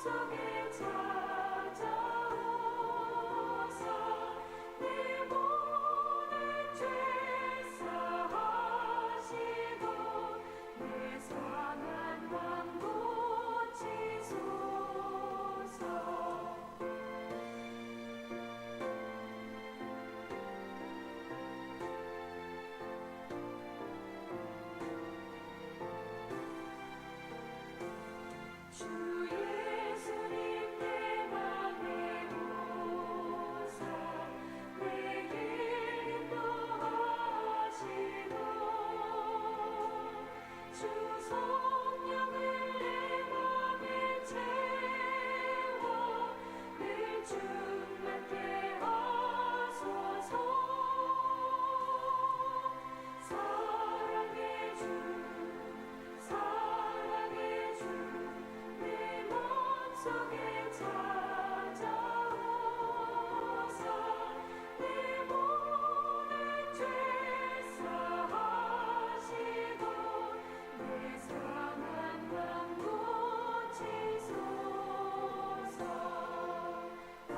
맘속에 찾아오사 내 모든 죄 사하시고 내 상한 맘 고치소서. 주 예수님 내 맘에 오사 내게 인도하시고 주 성령을 내 맘에 채워 늘 충만케 하소서. 사랑의 주 사랑의 주 내 맘속에 찾아오사 내 모든 죄 사하시고 내 상한 맘 고치소서. 아멘.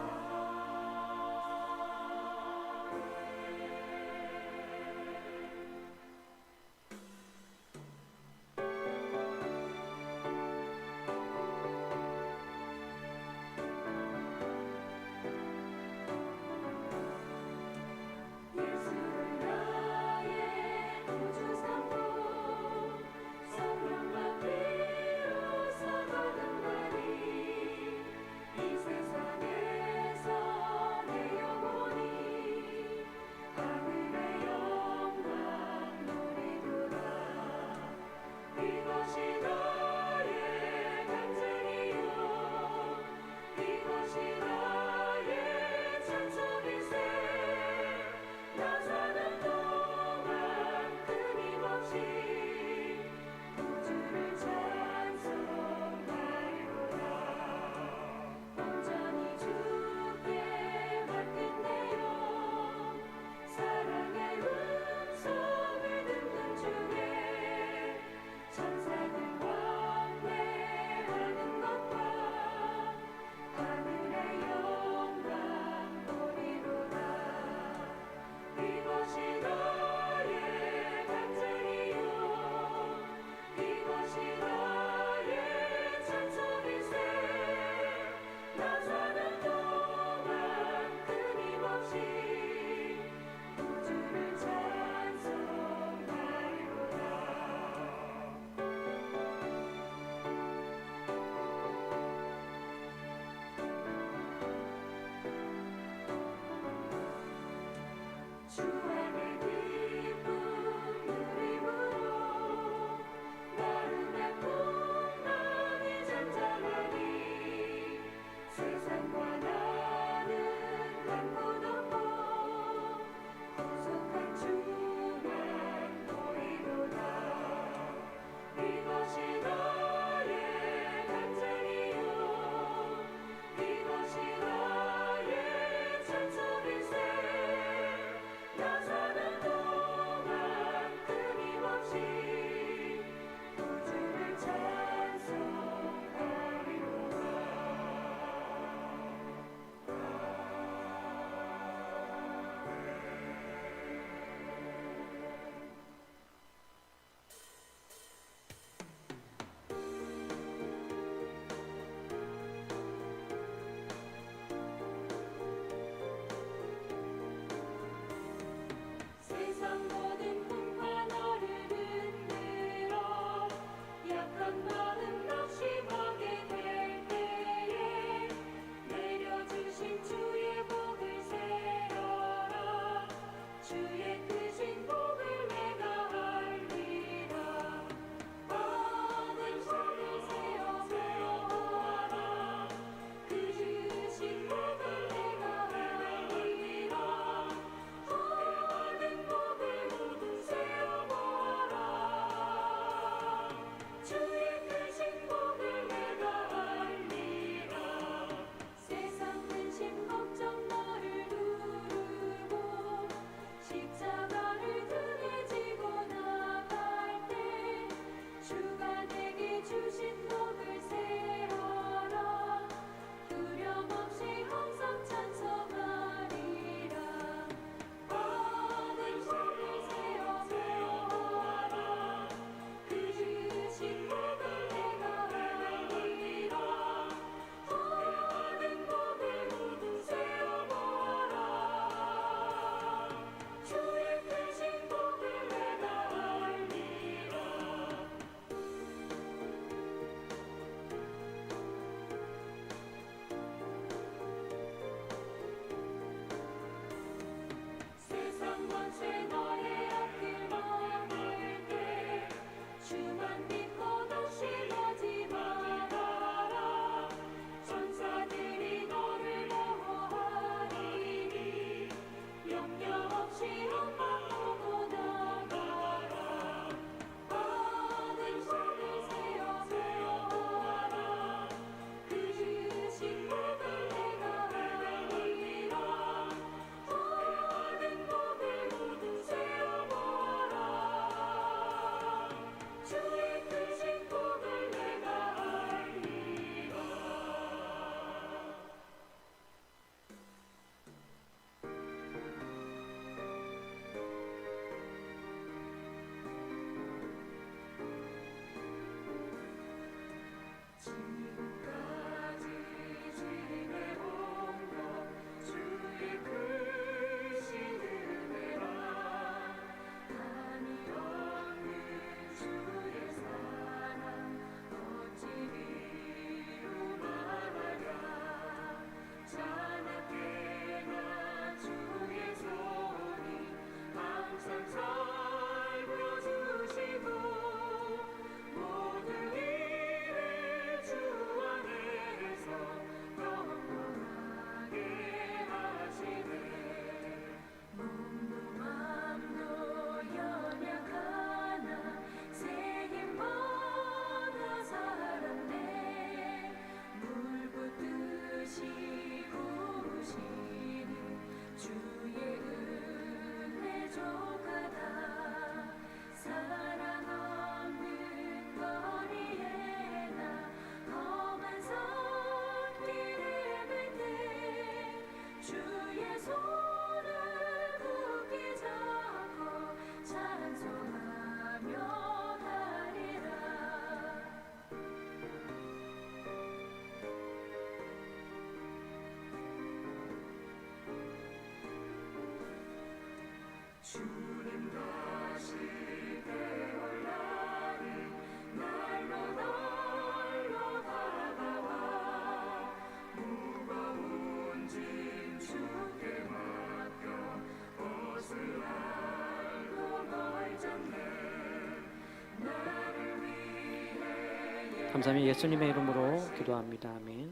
감사합니다. 예수님의 이름으로 기도합니다. 아멘.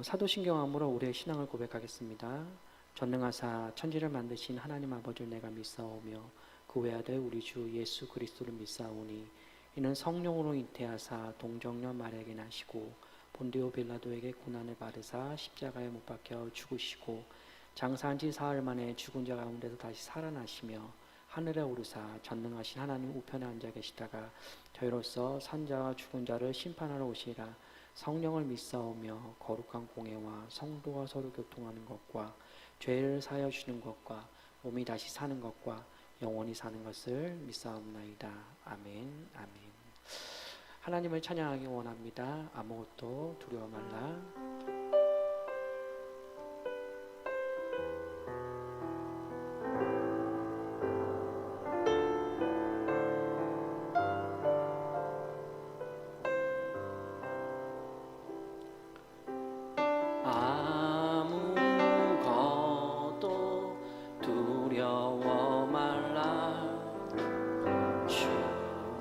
사도신경함으로 우리의 신앙을 고백하겠습니다. 전능하사 천지를 만드신 하나님 아버지를 내가 믿사오며 그 외아들 우리 주 예수 그리스도를 믿사오니 이는 성령으로 잉태하사 동정녀 마리아에게 나시고 본디오 빌라도에게 고난을 받으사 십자가에 못 박혀 죽으시고 장사한 지 사흘 만에 죽은 자 가운데서 다시 살아나시며 하늘에 오르사 전능하신 하나님 우편에 앉아 계시다가 저희로서 산자와 죽은 자를 심판하러 오시리라. 성령을 믿사오며 거룩한 공회와 성도와 서로 교통하는 것과 죄를 사하여 주는 것과 몸이 다시 사는 것과 영원히 사는 것을 믿사옵나이다. 아멘. 아멘. 하나님을 찬양하기 원합니다. 아무것도 두려워 말라. 아무것도 두려워 말라. 주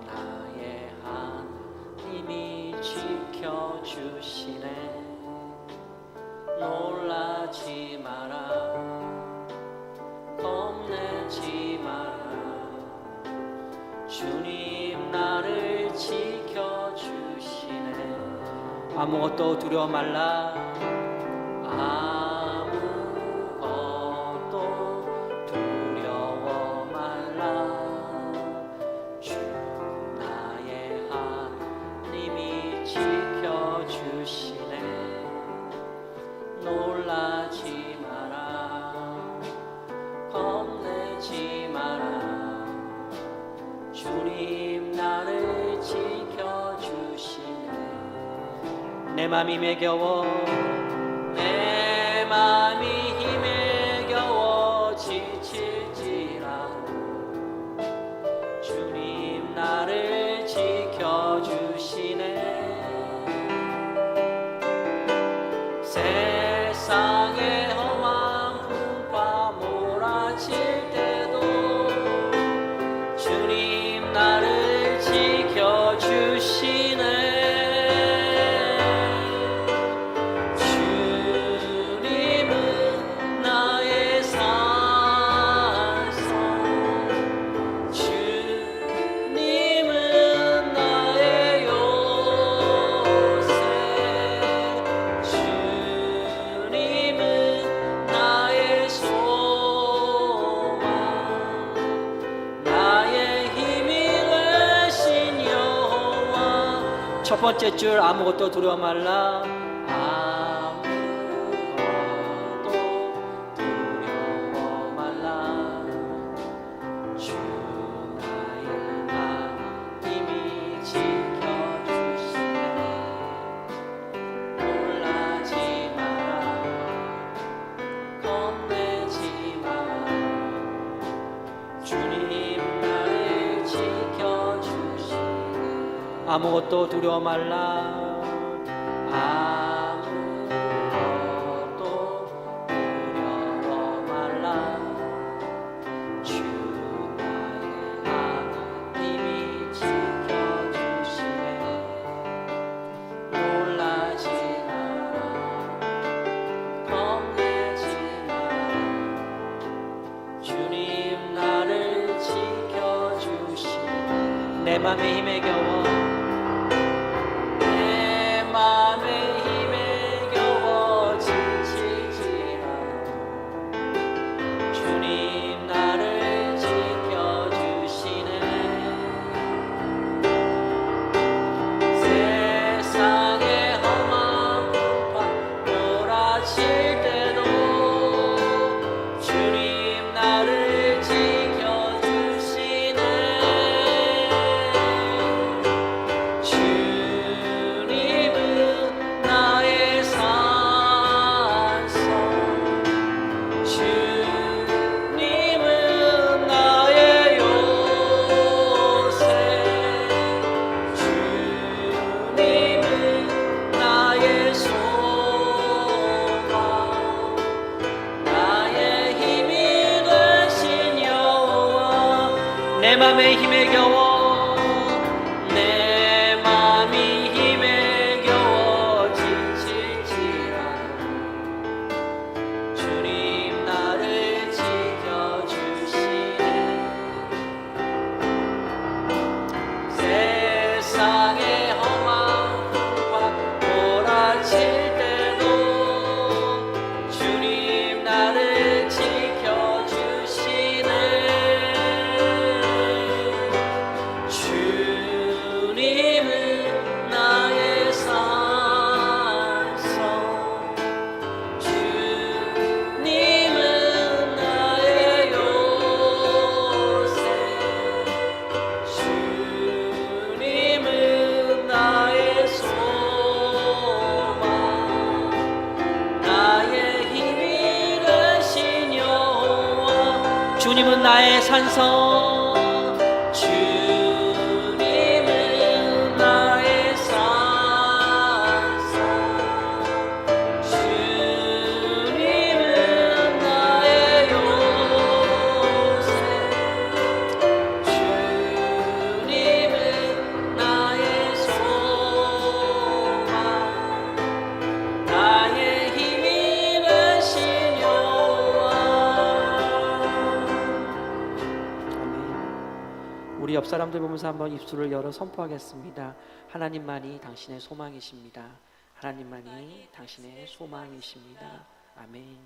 나의 하나님이 지켜주시네. 놀라지 마라. 겁내지 마라. 주님 나를 지켜주시네. 아무것도 두려워 말라. 아무것도 두려워 말라. 주 나의 하나님이 지켜주시네. 놀라지 마라. 겁내지 마라. 주님 나를 지켜주시네. 내 맘이 힘에 겨워 내 맘이 힘에 겨워 지칠지라도 주님 나를 지켜주시네. 세상의 험한 풍파 몰아칠 때도 주님 나를 지켜주시네. 첫 번째 줄 아무것도 두려워 말라. 아무것도 두려워 말라. 주 나의 하나님이 지켜주시네. 놀라지 마라. 겁내지 마라. 주님 나를 지켜주시네. 아무것도 두려워 말라. 아무것도 두려워 말라. 주 나의 하나님이 지켜주시네. 놀라지 마라. 겁내지 마라. 주님 나를 지켜주시네. 내 맘에 힘에 겨워 소망 나의 힘이 되신 여호와 내 맘에 힘에 겨워 내 맘이 힘에 겨워 지칠지라도 주님 나를 지켜주시네 세상의 험한 풍파 몰아칠 때도 주님 나를 지켜주시네 주님은 나의 산성 주님은 나의 요새 주님은 나의 소망 나의 힘이 되신 여호와 주님은 나의 산성 주님은 나의 산성 주님은 나의 요새 주님은 나의 소망 나의 힘이 되신 여호와 아멘. 우리 옆 사람들 보면서 한번 입술을 열어 선포하겠습니다. 하나님만이 당신의 소망이십니다. 하나님만이 당신의 소망이십니다. 아멘.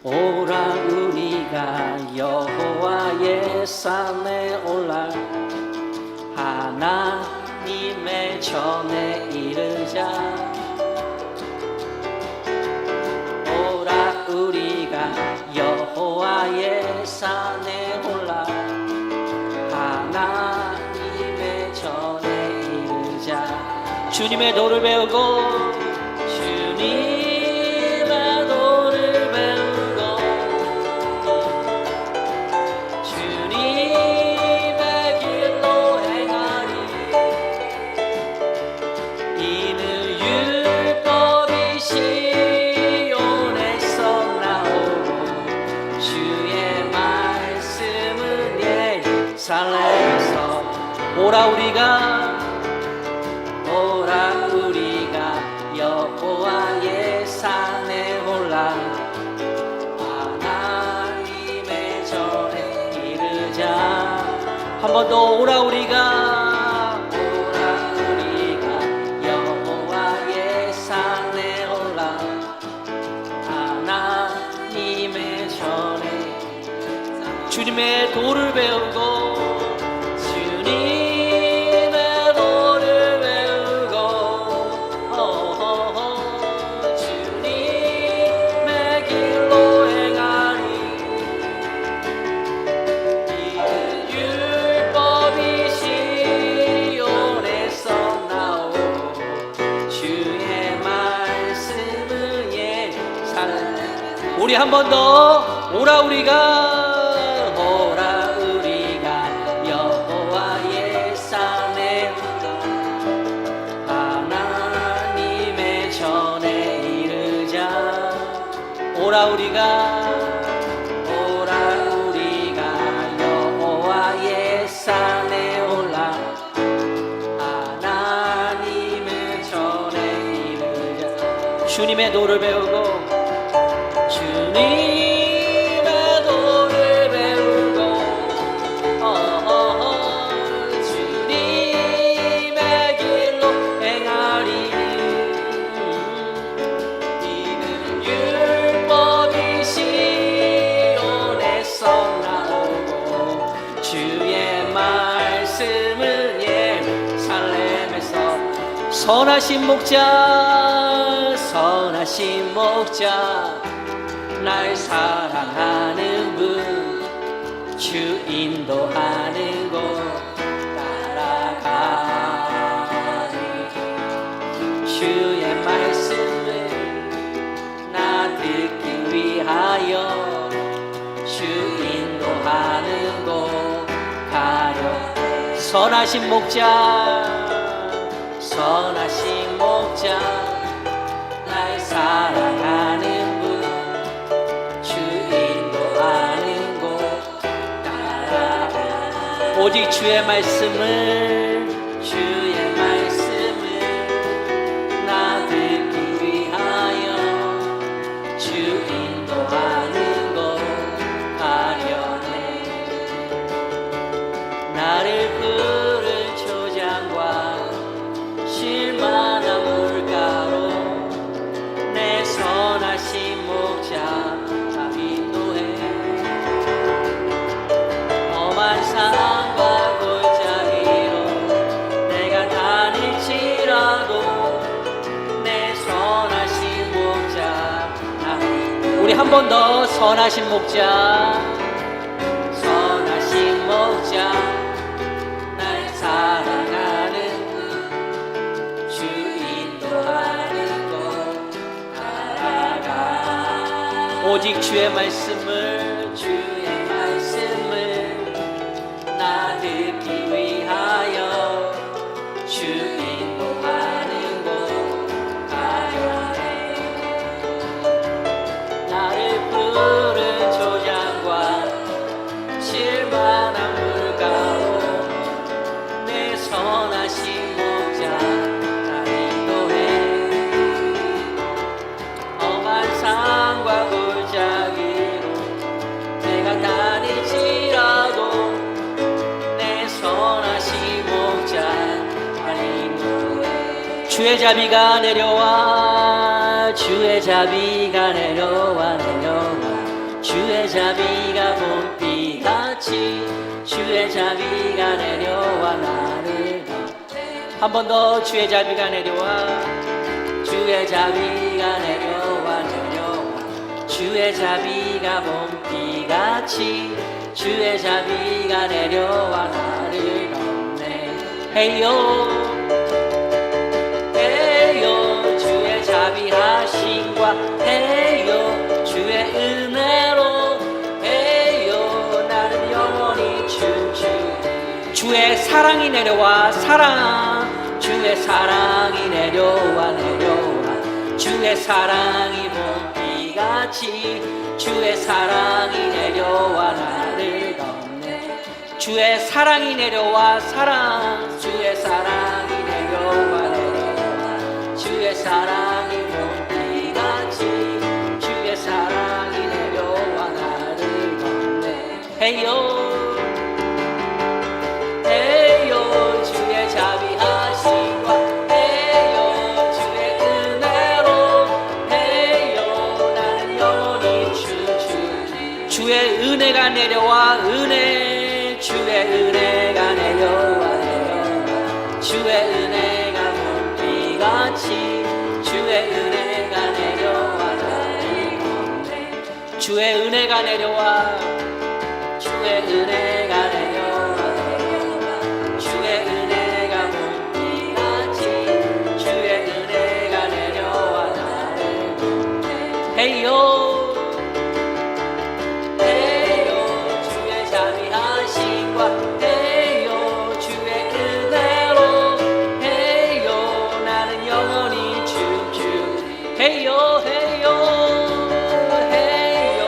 오라 우리가 여호와의 산에 올라 하나님의 전에 이르자 오라 우리가 여호와의 산에 올라 하나님의 전에 이르자 주님의 도를 배우고 주님의 도를 배우고 주님의 길로 행하니 이는 율법이 시온에서 나오고 주의 말씀은 예루살렘에서 오라 우리가 여호와의 산에 올라 하나님의 전에 이르자 한 번 더 오라 우리가 여호와의 산에 올라 하나님의 전에 주님의 도를 배우고 주님의 도를 배우고 주님의 길로 행하니 이는 율법이 시온에서 나오고 주의 말씀은 예루살렘 우리 한 번 더 오라 우리가 여호와의 산에 하나님의 전에 이르자 오라 우리가 여호와의 산에 올라 하나님의 전에 이르자 주님의 도를 배우고 주님의 도를 배우고 주님의 길로 행하리 이는 율법이 시온에서 나오고 주의 말씀은 예루살렘에서 선하신 목자 날 사랑하는 분 주 인도하는 곳 따라가니 주의 말씀을 나 듣기 위하여 주 인도하는 곳 가려 선하신 목자 선하신 목자 날 사랑하는 분 주 인도하는 곳 따라가 오직 주의 말씀을 나 듣기 위하여 주 인도하는 곳 가려네 나를 푸른 초장과 실만한 물가로 내 선하신 목자 나 인도해 험한 산과 골짜기로 내가 다닐지라도 내 선하신 목자 나 인도해 우리 한 번 더 선하신 목자 날 사랑하는 주 인도하는 곳 따라가 오직 주의 말씀을 나 듣기 위하여 주 인도하는 곳 가려네 나를 푸른 초장과 실만한 물가로 내 선하신 목자 나 인도해 험한 산과 골짜기로 내가 다닐지라도 내 선하신 목자 나 인도해 주의 자비가 내려와 주의 자비가 내려와 주의 자비가 봄비같이 주의 자비가 내려와 나를 한 번 더 주의 자비가 내려와 주의 자비가 내려와 주의 자비가 봄비같이 주의 자비가 내려와 나를 덮네 헤이요 헤이요 주의 자비하심과 헤이요 주의 은혜로 헤이요 나는 영원히 춤추 주의 사랑이 내려와 주의 사랑이 내려와 주의 사랑이 봄비같이 주의 사랑이 내려와 나를 덮네 주의 사랑이 내려와 주의 사랑이 내려와 주의 사랑이 봄비같이 주의 사랑이 내려와 나를 덮네 헤이요 헤이요 주의 자비하심과 헤이요 주의 은혜로 헤이요 나는 영원히 춤추리 주의 은혜가 내려와 주의 은혜가 내려와 주의 은혜가 봄비같이 주의 은혜가 내려와 나를 덮네 주의 은혜가 내려와 주의 은혜가 내려와 주의 은혜가 봄비같이 주의 은혜가 내려와 나를 덮네 헤이요 헤이요 주의 자비하심과 헤이요 주의 은혜로 헤이요 나는 영원히 춤추리 헤이요 헤이요 헤이요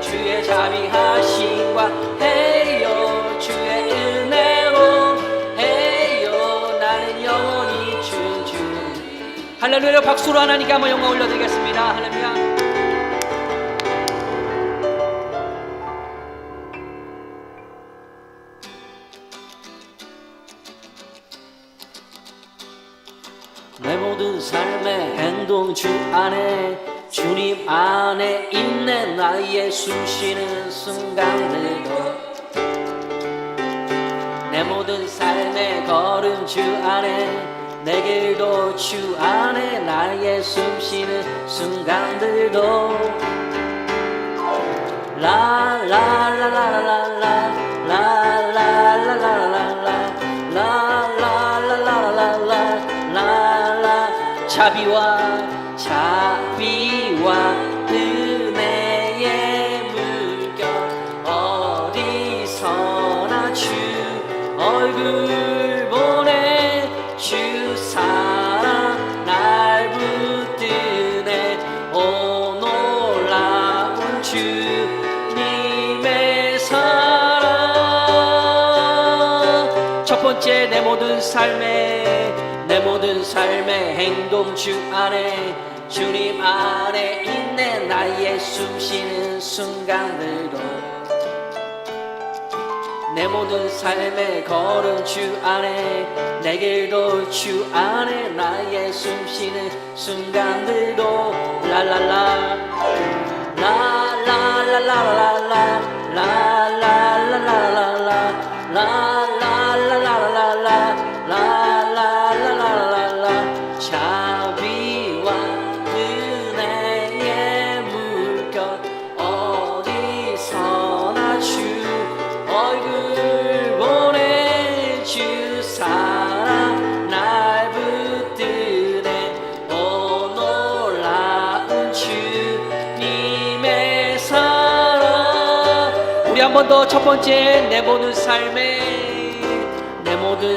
주의 자비하심과 헤이요 주의 은혜로 헤이요 나는 영원히 춤추리 할렐루야 박수로 하나님께 한번 영광 올려드리겠습니다 할렐루야 내 모든 삶의 행동 주 안에 주님 안에 있네 나의 숨쉬는 순간들도 내 모든 삶의 걸음 주 안에 내 길도 주 안에 나의 숨쉬는 순간들도 자비와 은혜의 물결 어디서나 주 얼굴 보내 주 모든 삶의 행동 주 안에 주님 안에 있네. 나의 숨쉬는 순간들도 내 모든 삶의 걸음 주 안에 내 길도 주 안에 나의 숨쉬는 순간들도 라라라 라라라라라라 라라라라라라 라라라라라라 자비와 은혜의 물결 어디서나 주 얼굴 보내 주 사랑 날 붙드네. 오 놀라운 주님의 사랑. 우리 한 번 더 첫 번째 내 모든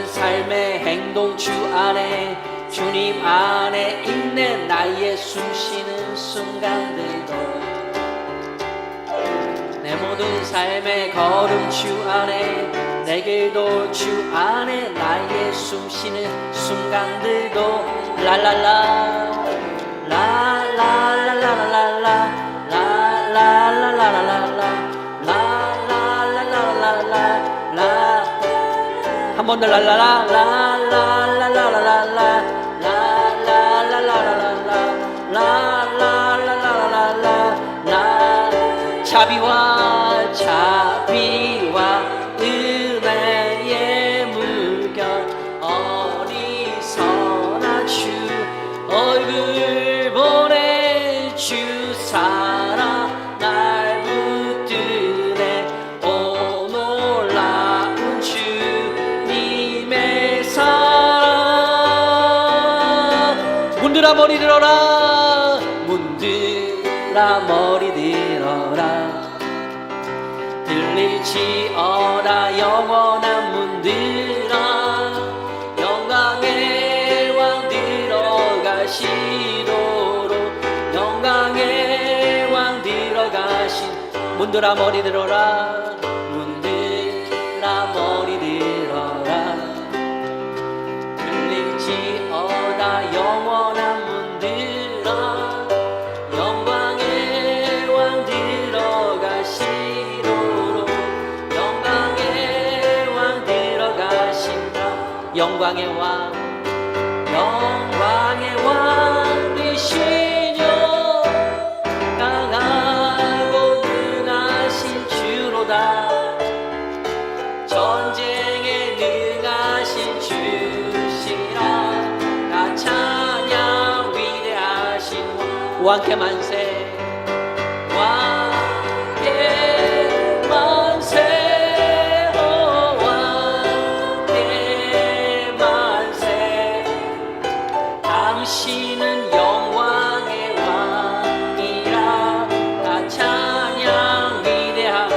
삶의 행동 주 안에 주님 안에 있네. 나의 숨쉬는 순간들도 내 모든 삶의 걸음 주 안에 내 길도 주 안에 나의 숨쉬는 순간들도 라라라 라라라라라라 라라라라라라 라라라라라라 한 번 더 라라라라라라라라라 라라라라라라라라라라라 자비와 은혜의 물결 어디서나 주 얼굴 보내 주 사랑 날 붙드네. 오 놀라운 주님의 사랑. 문들아 머리 들어라 문들아 머리 들어라 들릴지어다 영원한 문들아 영광의 왕 들어가시도록 영광의 왕 들어가신 문들아 머리 들어라 문들아 머리 들어라 들릴지어다 영원한 문들아 영광의 왕 들어가시도록 영광의 왕 들어가신다. 영광의 왕이시여 강하고 능하신 주로다. 전쟁에 능하신 주시라. 나 찬양 위대하신 왕께 만세 왕께 만세 왕께 만세. 당신은 영광의 왕이라. 나 찬양 위대하.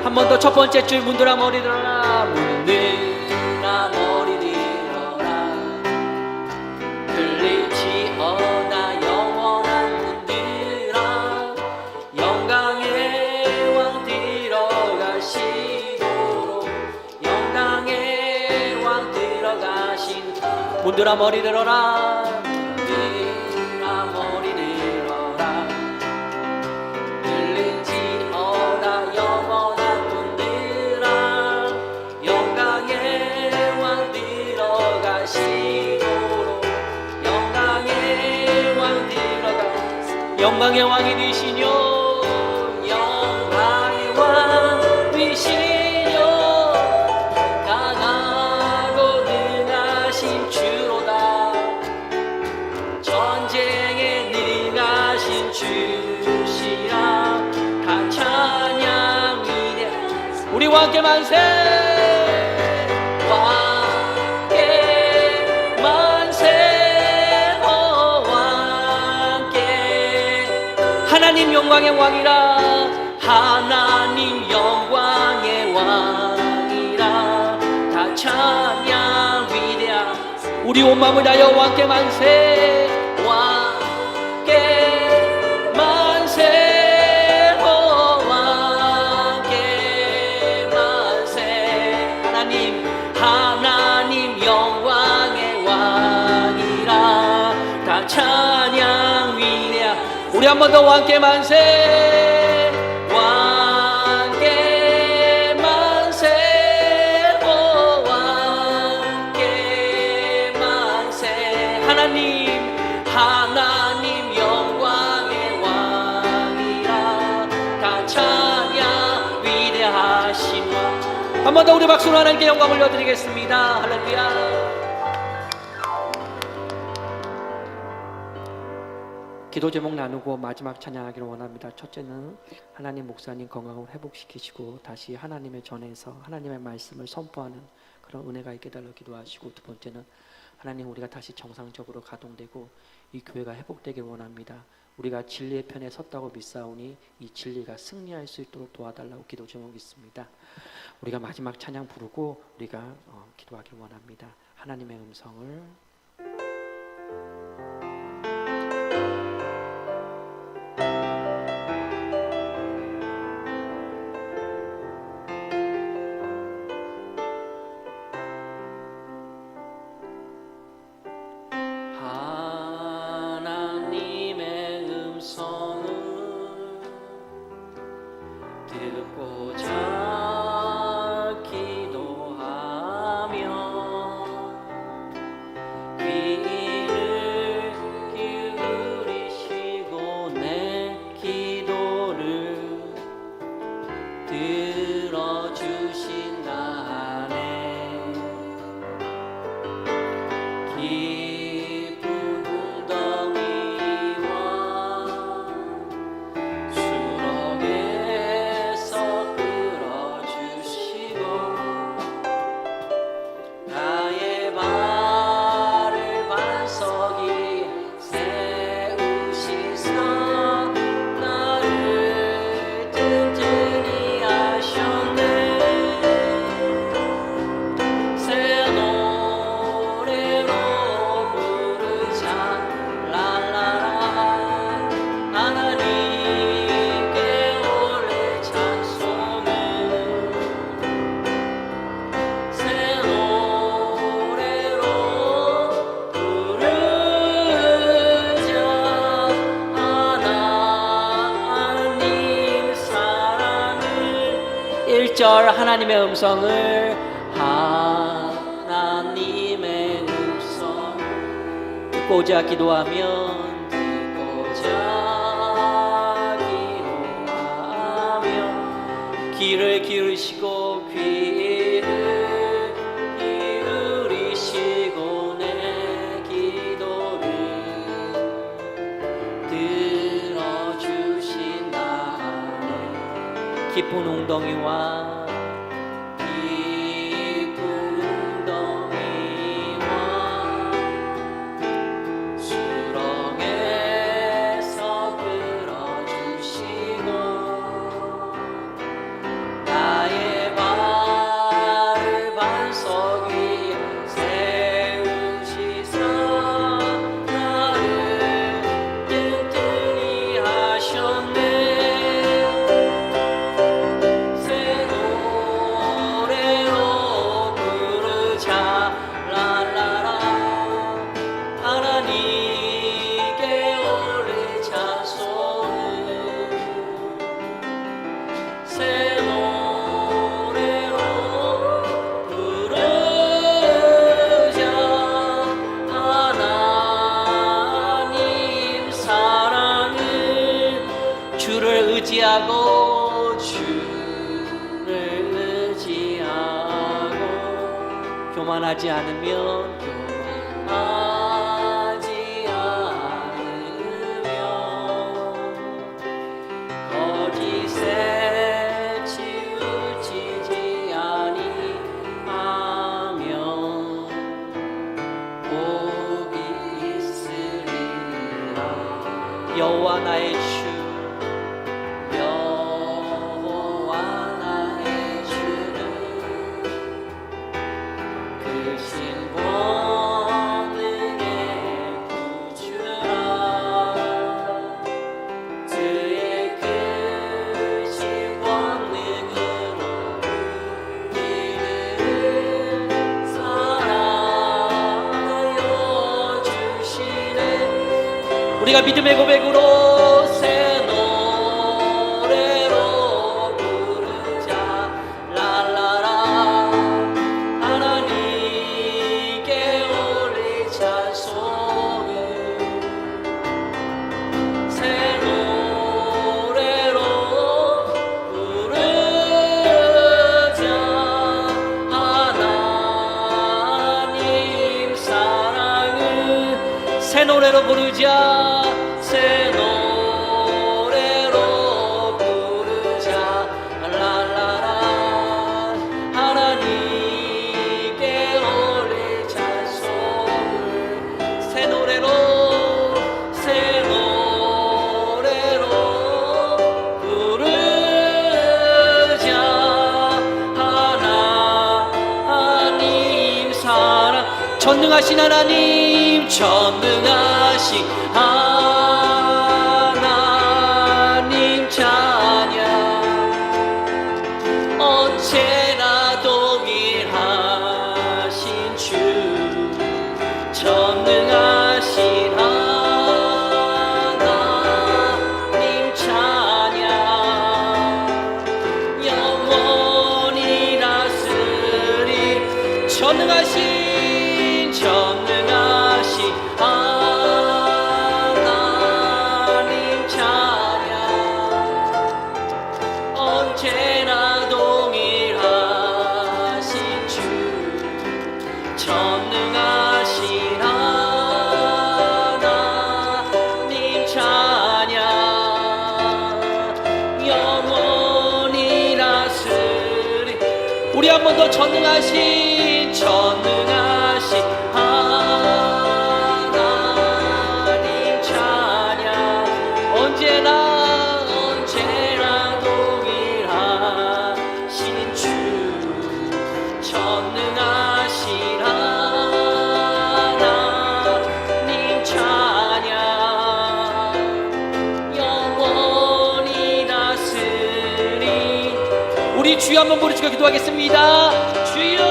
한 번 더 첫 번째 줄 문들아 머리 들어라 문들아 머리 들어라 들릴지어다 영원한 문들아 영광의 왕 들어가시도록 영광의 왕 들어가신 문들아 머리 들어라 문들아 머리 들어라 들릴지어다 영원한 문들아 영광의 왕 들어가시도록 영광의 왕 들어가. 영광의 왕이 되시뇨 영광의 왕이시뇨 강하고 능하신 주로다. 전쟁에 능하신 주시라. 다 찬양 위대. 우리 왕께 만세 왕께 만세 왕께. 하나님 영광의 왕이라. 하나님 영광의 왕이라. 다 찬양 위대하. 우리 온 마음을 다하여 왕께 만세 왕께 만세 왕께 만세. 하나님 영광의 한 번 더 왕께 만세, 왕께 만세, 오 왕께 만세. 하나님 영광의 왕이라 다 찬양 위대하신 왕. 한 번 더 우리 박수로 하나님께 영광을 올려드리겠습니다. 할렐루야. 기도 제목 나누고 마지막 찬양하기를 원합니다. 첫째는 하나님 목사님 건강을 회복시키시고 다시 하나님의 전에서 하나님의 말씀을 선포하는 그런 은혜가 있게 달라 기도하시고, 두 번째는 하나님 우리가 다시 정상적으로 가동되고 이 교회가 회복되길 원합니다. 우리가 진리의 편에 섰다고 믿사오니 이 진리가 승리할 수 있도록 도와달라고 기도 제목이 있습니다. 우리가 마지막 찬양 부르고 우리가 기도하길 원합니다. 하나님의 음성을 하나님의 음성을, 하나님의 음성 듣고자 기도하면, 귀를 기울이시고 귀를 기울이시고 내 기도를 들어주신다네. 깊은 웅덩이와 주를 의지하고 교만하지 않으면 거짓에 치우치지 아니하면 복이 있으리라. 여호와 나의 주 우리가 믿음의 고백으로 새 노래로 부르자 새 노래로 부르자 랄라라 하나님께 올릴 찬송을 새 노래로 부르자 하나님 사랑 전능하신 하나님 전능하신 하나님 찬양 언제나 동일하신 주 전능하신 하나님 찬양 영원히 다스리 전능하신 하나님 찬양 언제나 동일하신 주 전능하신 하나님 찬양 영원히 다스리 우리 한 번 더 전능하신 하나님 찬양 언제나 동일하신 주 전능하신 하나님 찬양 영원히 다스리 우리 주여 한번 부르시고 기도하겠습니다. 주여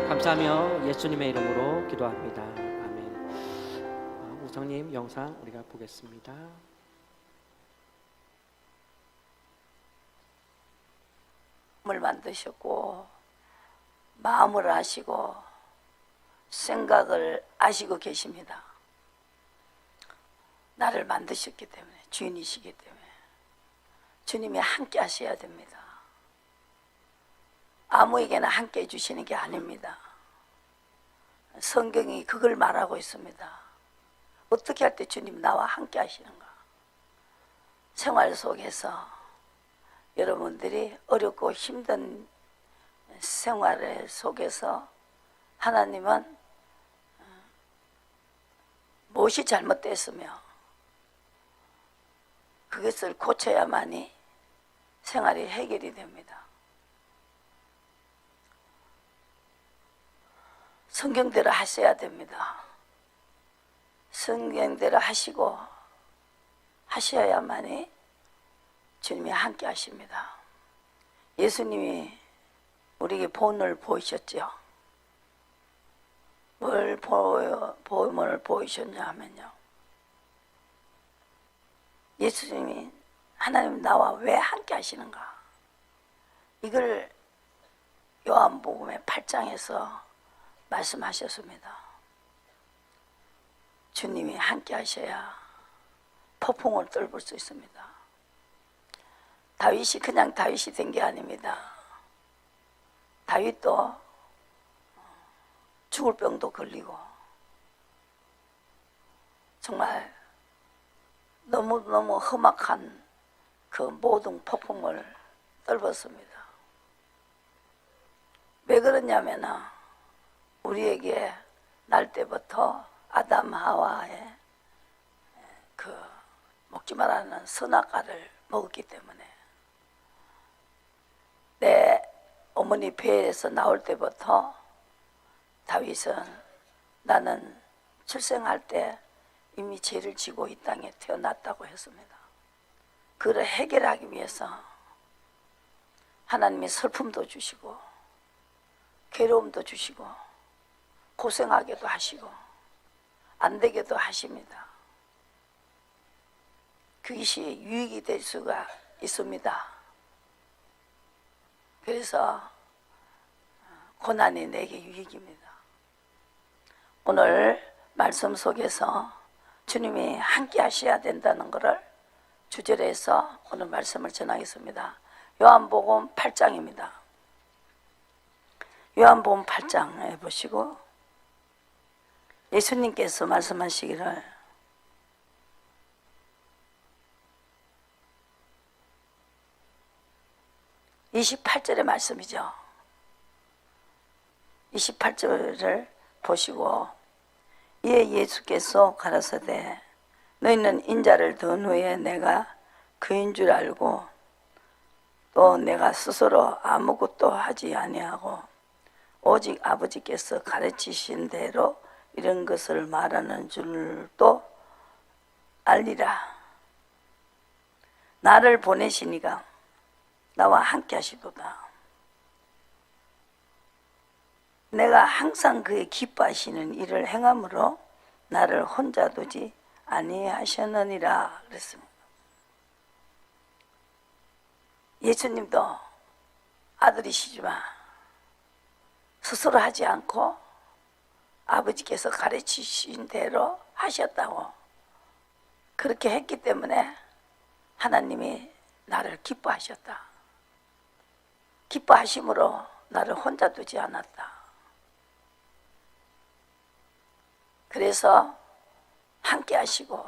감사하며 예수님의 이름으로 기도합니다. 아멘. 우성님 영상 우리가 보겠습니다. 을 만드셨고 마음을 아시고 생각을 아시고 계십니다. 나를 만드셨기 때문에 주인이시기 때문에 주님이 함께 하셔야 됩니다. 아무에게나 함께 해주시는 게 아닙니다. 성경이 그걸 말하고 있습니다. 어떻게 할 때 주님 나와 함께 하시는가? 생활 속에서 여러분들이 어렵고 힘든 생활 속에서 하나님은 무엇이 잘못됐으며 그것을 고쳐야만이 생활이 해결이 됩니다. 성경대로 하셔야 됩니다. 성경대로 하시고 하셔야만이 주님이 함께 하십니다. 예수님이 우리에게 본을 보이셨죠. 뭘 본을 보이셨냐 하면요, 예수님이 하나님 나와 왜 함께 하시는가, 이걸 요한복음의 8장에서 말씀하셨습니다. 주님이 함께 하셔야 폭풍을 뚫을 수 있습니다. 다윗이 그냥 다윗이 된 게 아닙니다. 다윗도 죽을 병도 걸리고 정말 너무너무 험악한 그 모든 폭풍을 떨었습니다. 왜 그러냐면 우리에게 날 때부터 아담 하와의 그 먹지 말라는 선악과를 먹었기 때문에 어머니 배에서 나올 때부터 다윗은 나는 출생할 때 이미 죄를 지고 이 땅에 태어났다고 했습니다. 그를 해결하기 위해서 하나님이 슬픔도 주시고 괴로움도 주시고 고생하게도 하시고 안 되게도 하십니다. 그것이 유익이 될 수가 있습니다. 그래서 고난이 내게 유익입니다. 오늘 말씀 속에서 주님이 함께 하셔야 된다는 것을 주제로해서 오늘 말씀을 전하겠습니다. 요한복음 8장입니다. 요한복음 8장에 보시고 예수님께서 말씀하시기를 28절의 말씀이죠. 28절을 보시고 이에 예수께서 가라사대 너희는 인자를 든 후에 내가 그인 줄 알고 또 내가 스스로 아무것도 하지 아니하고 오직 아버지께서 가르치신 대로 이런 것을 말하는 줄도 알리라. 나를 보내시니가 나와 함께 하시도다. 내가 항상 그의 기뻐하시는 일을 행함으로 나를 혼자 두지 아니하셨느니라 그랬습니다. 예수님도 아들이시지만 스스로 하지 않고 아버지께서 가르치신 대로 하셨다고 그렇게 했기 때문에 하나님이 나를 기뻐하셨다. 기뻐하심으로 나를 혼자 두지 않았다. 그래서 함께 하시고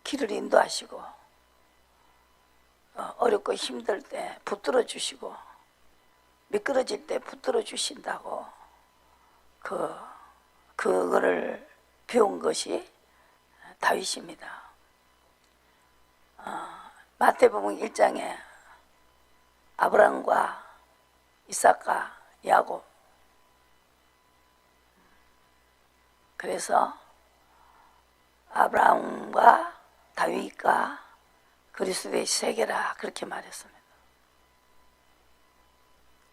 길을 인도하시고 어렵고 힘들 때 붙들어 주시고 미끄러질 때 붙들어 주신다고 그거를 배운 것이 다윗입니다. 마태복음 1장에 아브라함과 이삭과 야곱 그래서 아브라함과 다윗과 그리스도의 세계라 그렇게 말했습니다.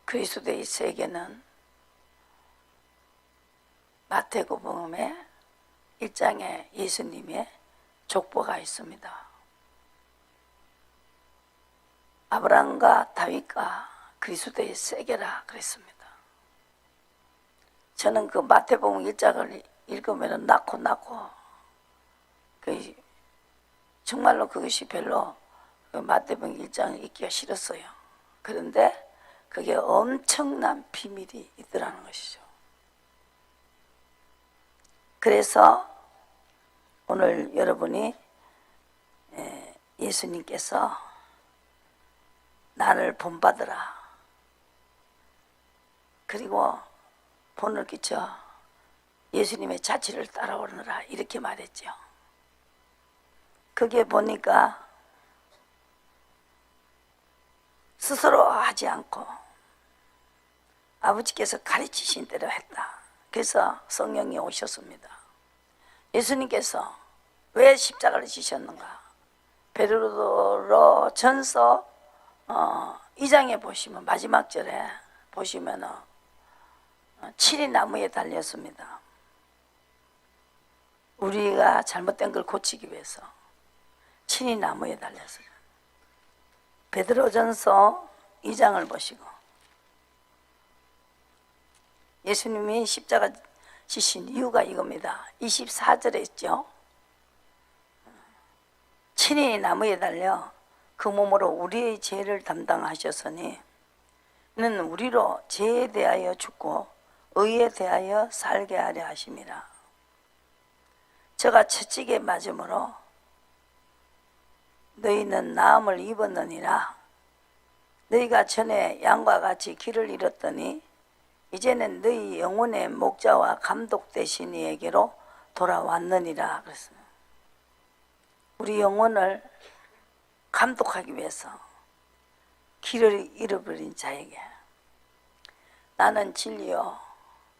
그리스도의 세계는 마태복음의 1장에 예수님의 족보가 있습니다. 아브라함과 다윗과 그리스도의 세계라 그랬습니다. 저는 그 마태복음 1장을 읽으면 낳고 정말로 그것이 별로 마태복음 1장을 읽기가 싫었어요. 그런데 그게 엄청난 비밀이 있더라는 것이죠. 그래서 오늘 여러분이 예수님께서 나를 본받으라. 그리고 본을 끼쳐 예수님의 자취를 따라오느라 이렇게 말했죠. 그게 보니까 스스로 하지 않고 아버지께서 가르치신 대로 했다. 그래서 성령이 오셨습니다. 예수님께서 왜 십자가를 지셨는가? 베드로 전서 2장에 보시면 마지막 절에 보시면 7이 나무에 달렸습니다. 우리가 잘못된 걸 고치기 위해서 7이 나무에 달렸어요. 베드로전서 2장을 보시고 예수님이 십자가 지신 이유가 이겁니다. 24절에 있죠. 친히 나무에 달려 그 몸으로 우리의 죄를 담당하셨으니 이는 우리로 죄에 대하여 죽고 의에 대하여 살게 하려 하심이라. 저가 채찍에 맞음으로 너희는 나음을 입었느니라. 너희가 전에 양과 같이 길을 잃었더니 이제는 너희 영혼의 목자와 감독 되신 이에게로 돌아왔느니라 그랬습니다. 우리 영혼을 감독하기 위해서 길을 잃어버린 자에게 나는 진리요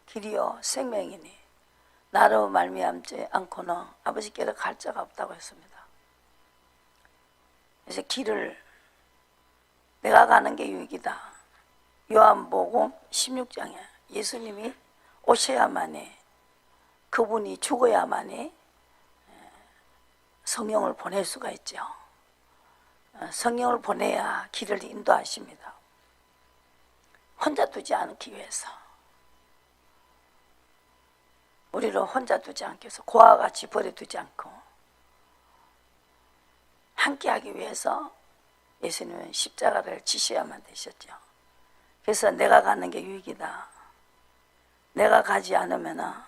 길이요 생명이니 나로 말미암지 않고는 아버지께로 갈 자가 없다고 했습니다. 그래서 길을 내가 가는 게 유익이다. 요한복음 16장에 예수님이 오셔야만이, 그분이 죽어야만이 성령을 보낼 수가 있죠. 성령을 보내야 길을 인도하십니다. 혼자 두지 않기 위해서, 우리를 혼자 두지 않기 위해서, 고아와 같이 버려두지 않고 함께하기 위해서 예수님은 십자가를 지셔야만 되셨죠. 그래서 내가 가는 게 유익이다. 내가 가지 않으면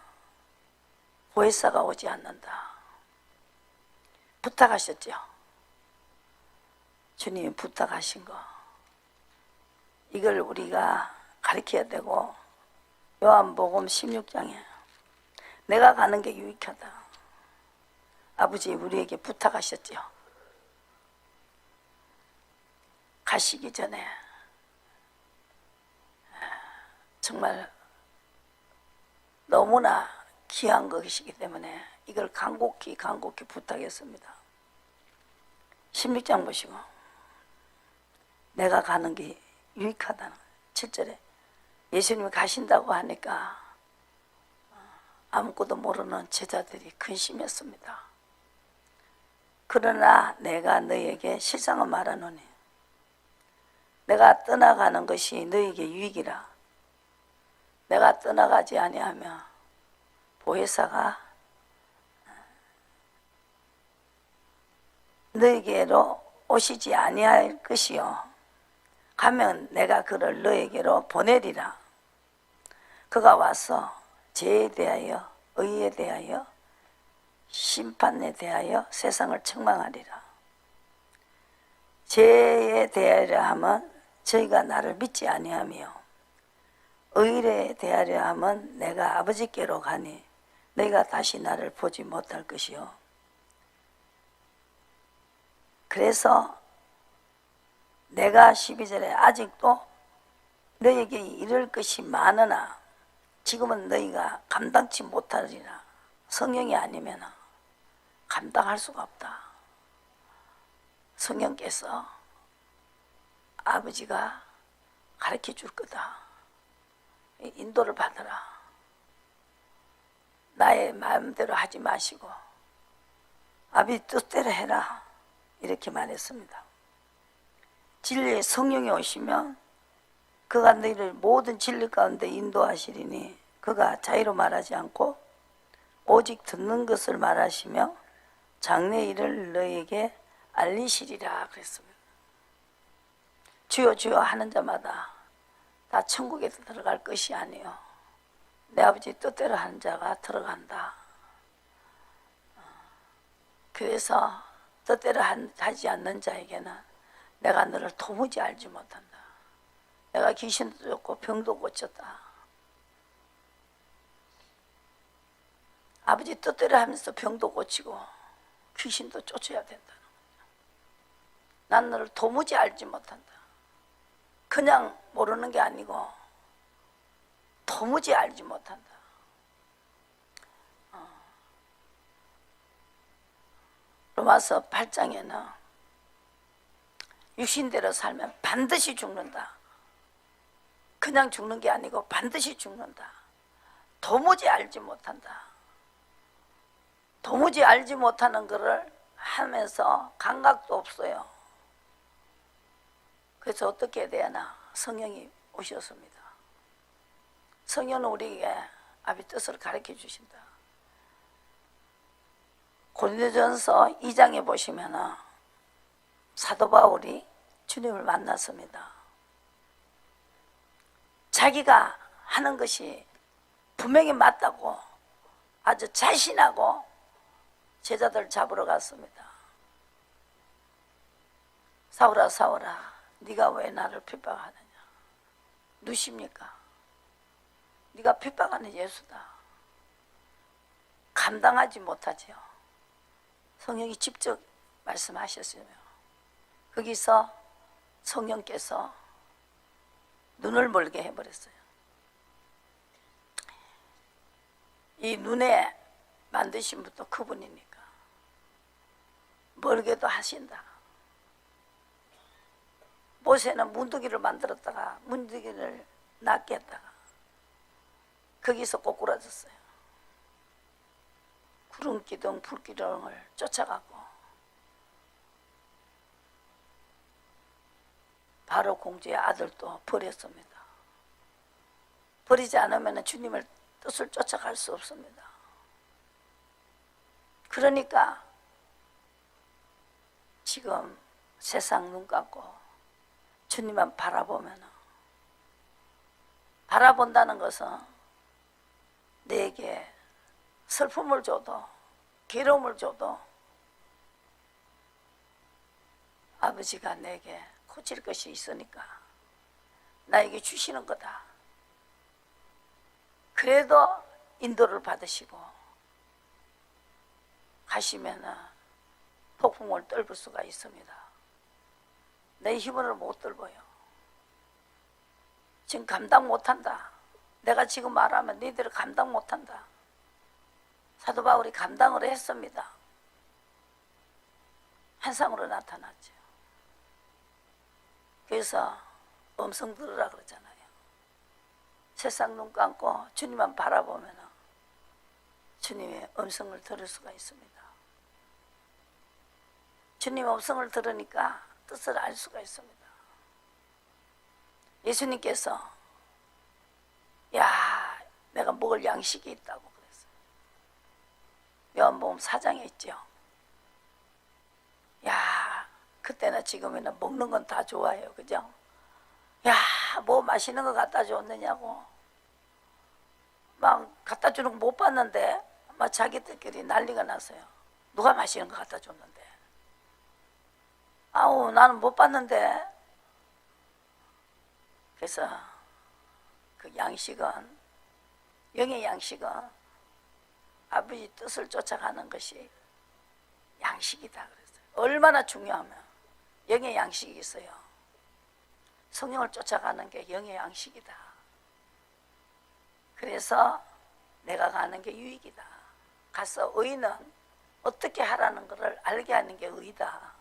보혜사가 오지 않는다. 부탁하셨죠. 주님이 부탁하신 거, 이걸 우리가 가르쳐야 되고, 요한복음 16장에 내가 가는 게 유익하다. 아버지 우리에게 부탁하셨죠. 가시기 전에 정말 너무나 귀한 것이기 때문에 이걸 간곡히 부탁했습니다. 16장 보시고 내가 가는 게 유익하다는 7절에 예수님이 가신다고 하니까 아무것도 모르는 제자들이 근심했습니다. 그러나 내가 너희에게 실상을 말하노니 내가 떠나가는 것이 너희에게 유익이라. 내가 떠나가지 아니하면 보혜사가 너희에게로 오시지 아니할 것이요 가면 내가 그를 너희에게로 보내리라. 그가 와서 죄에 대하여 의에 대하여 심판에 대하여 세상을 책망하리라. 죄에 대하여 하면 저희가 나를 믿지 아니하며 의에 대하여 하면 내가 아버지께로 가니 너희가 다시 나를 보지 못할 것이요. 그래서 내가 12절에 아직도 너희에게 이를 것이 많으나 지금은 너희가 감당치 못하리라. 성령이 아니면 감당할 수가 없다. 성령께서 아버지가 가르쳐 줄 거다. 인도를 받으라. 나의 마음대로 하지 마시고 아버지 뜻대로 해라. 이렇게 말했습니다. 진리의 성령이 오시면 그가 너희를 모든 진리 가운데 인도하시리니 그가 자의로 말하지 않고 오직 듣는 것을 말하시며 장래 일을 너희에게 알리시리라 그랬습니다. 주여 주여 하는 자마다 다 천국에 들어갈 것이 아니요 내 아버지 뜻대로 하는 자가 들어간다. 그래서 뜻대로 하지 않는 자에게는 내가 너를 도무지 알지 못한다. 내가 귀신도 쫓고 병도 고쳤다. 아버지 뜻대로 하면서 병도 고치고 귀신도 쫓아야 된다는 거죠. 난 너를 도무지 알지 못한다. 그냥 모르는 게 아니고 도무지 알지 못한다. 로마서 8장에는 육신대로 살면 반드시 죽는다. 그냥 죽는 게 아니고 반드시 죽는다. 도무지 알지 못한다. 도무지 알지 못하는 것을 하면서 감각도 없어요. 그래서 어떻게 해야 되나? 성령이 오셨습니다. 성령은 우리에게 아버지 뜻을 가르쳐 주신다. 고린도전서 2장에 보시면 사도 바울이 주님을 만났습니다. 자기가 하는 것이 분명히 맞다고 아주 자신하고 제자들 잡으러 갔습니다. 사울아 사울아 네가 왜 나를 핍박하느냐. 누십니까? 네가 핍박하는 예수다. 감당하지 못하지요. 성령이 직접 말씀하셨으며 거기서 성령께서 눈을 멀게 해버렸어요. 이 눈에 만드신 분도 그분이니까 멀게도 하신다. 모세는 문두기를 만들었다가 문두기를 낫게 했다가 거기서 꼬꾸라졌어요. 구름기둥 불기둥을 쫓아가고 바로 공주의 아들도 버렸습니다. 버리지 않으면 주님을 뜻을 쫓아갈 수 없습니다. 그러니까 지금 세상 눈 감고 주님만 바라본다는 것은 내게 슬픔을 줘도 괴로움을 줘도 아버지가 내게 고칠 것이 있으니까 나에게 주시는 거다. 그래도 인도를 받으시고 가시면은 폭풍을 뚫을 수가 있습니다. 내 힘으로 못 뚫어요. 지금 감당 못한다. 내가 지금 말하면 너희들은 감당 못한다. 사도 바울이 감당을 했습니다. 환상으로 나타났죠. 그래서 음성 들으라 그러잖아요. 세상 눈 감고 주님만 바라보면 주님의 음성을 들을 수가 있습니다. 주님 음성을 들으니까 뜻을 알 수가 있습니다. 예수님께서 야, 내가 먹을 양식이 있다고 그랬어요. 요한복음 4장에 있죠. 야, 그때나 지금이나 먹는 건 다 좋아해요. 그죠? 야, 뭐 맛있는 거 갖다 줬느냐고 막 갖다 주는 거 못 봤는데 막 자기들끼리 난리가 났어요. 누가 맛있는 거 갖다 줬는데? 아우, 나는 못 봤는데. 그래서 그 양식은, 영의 양식은 아버지 뜻을 쫓아가는 것이 양식이다 그랬어요. 얼마나 중요하면 영의 양식이 있어요. 성령을 쫓아가는 게 영의 양식이다. 그래서 내가 가는 게 유익이다. 가서 의인은 어떻게 하라는 것을 알게 하는 게 의다.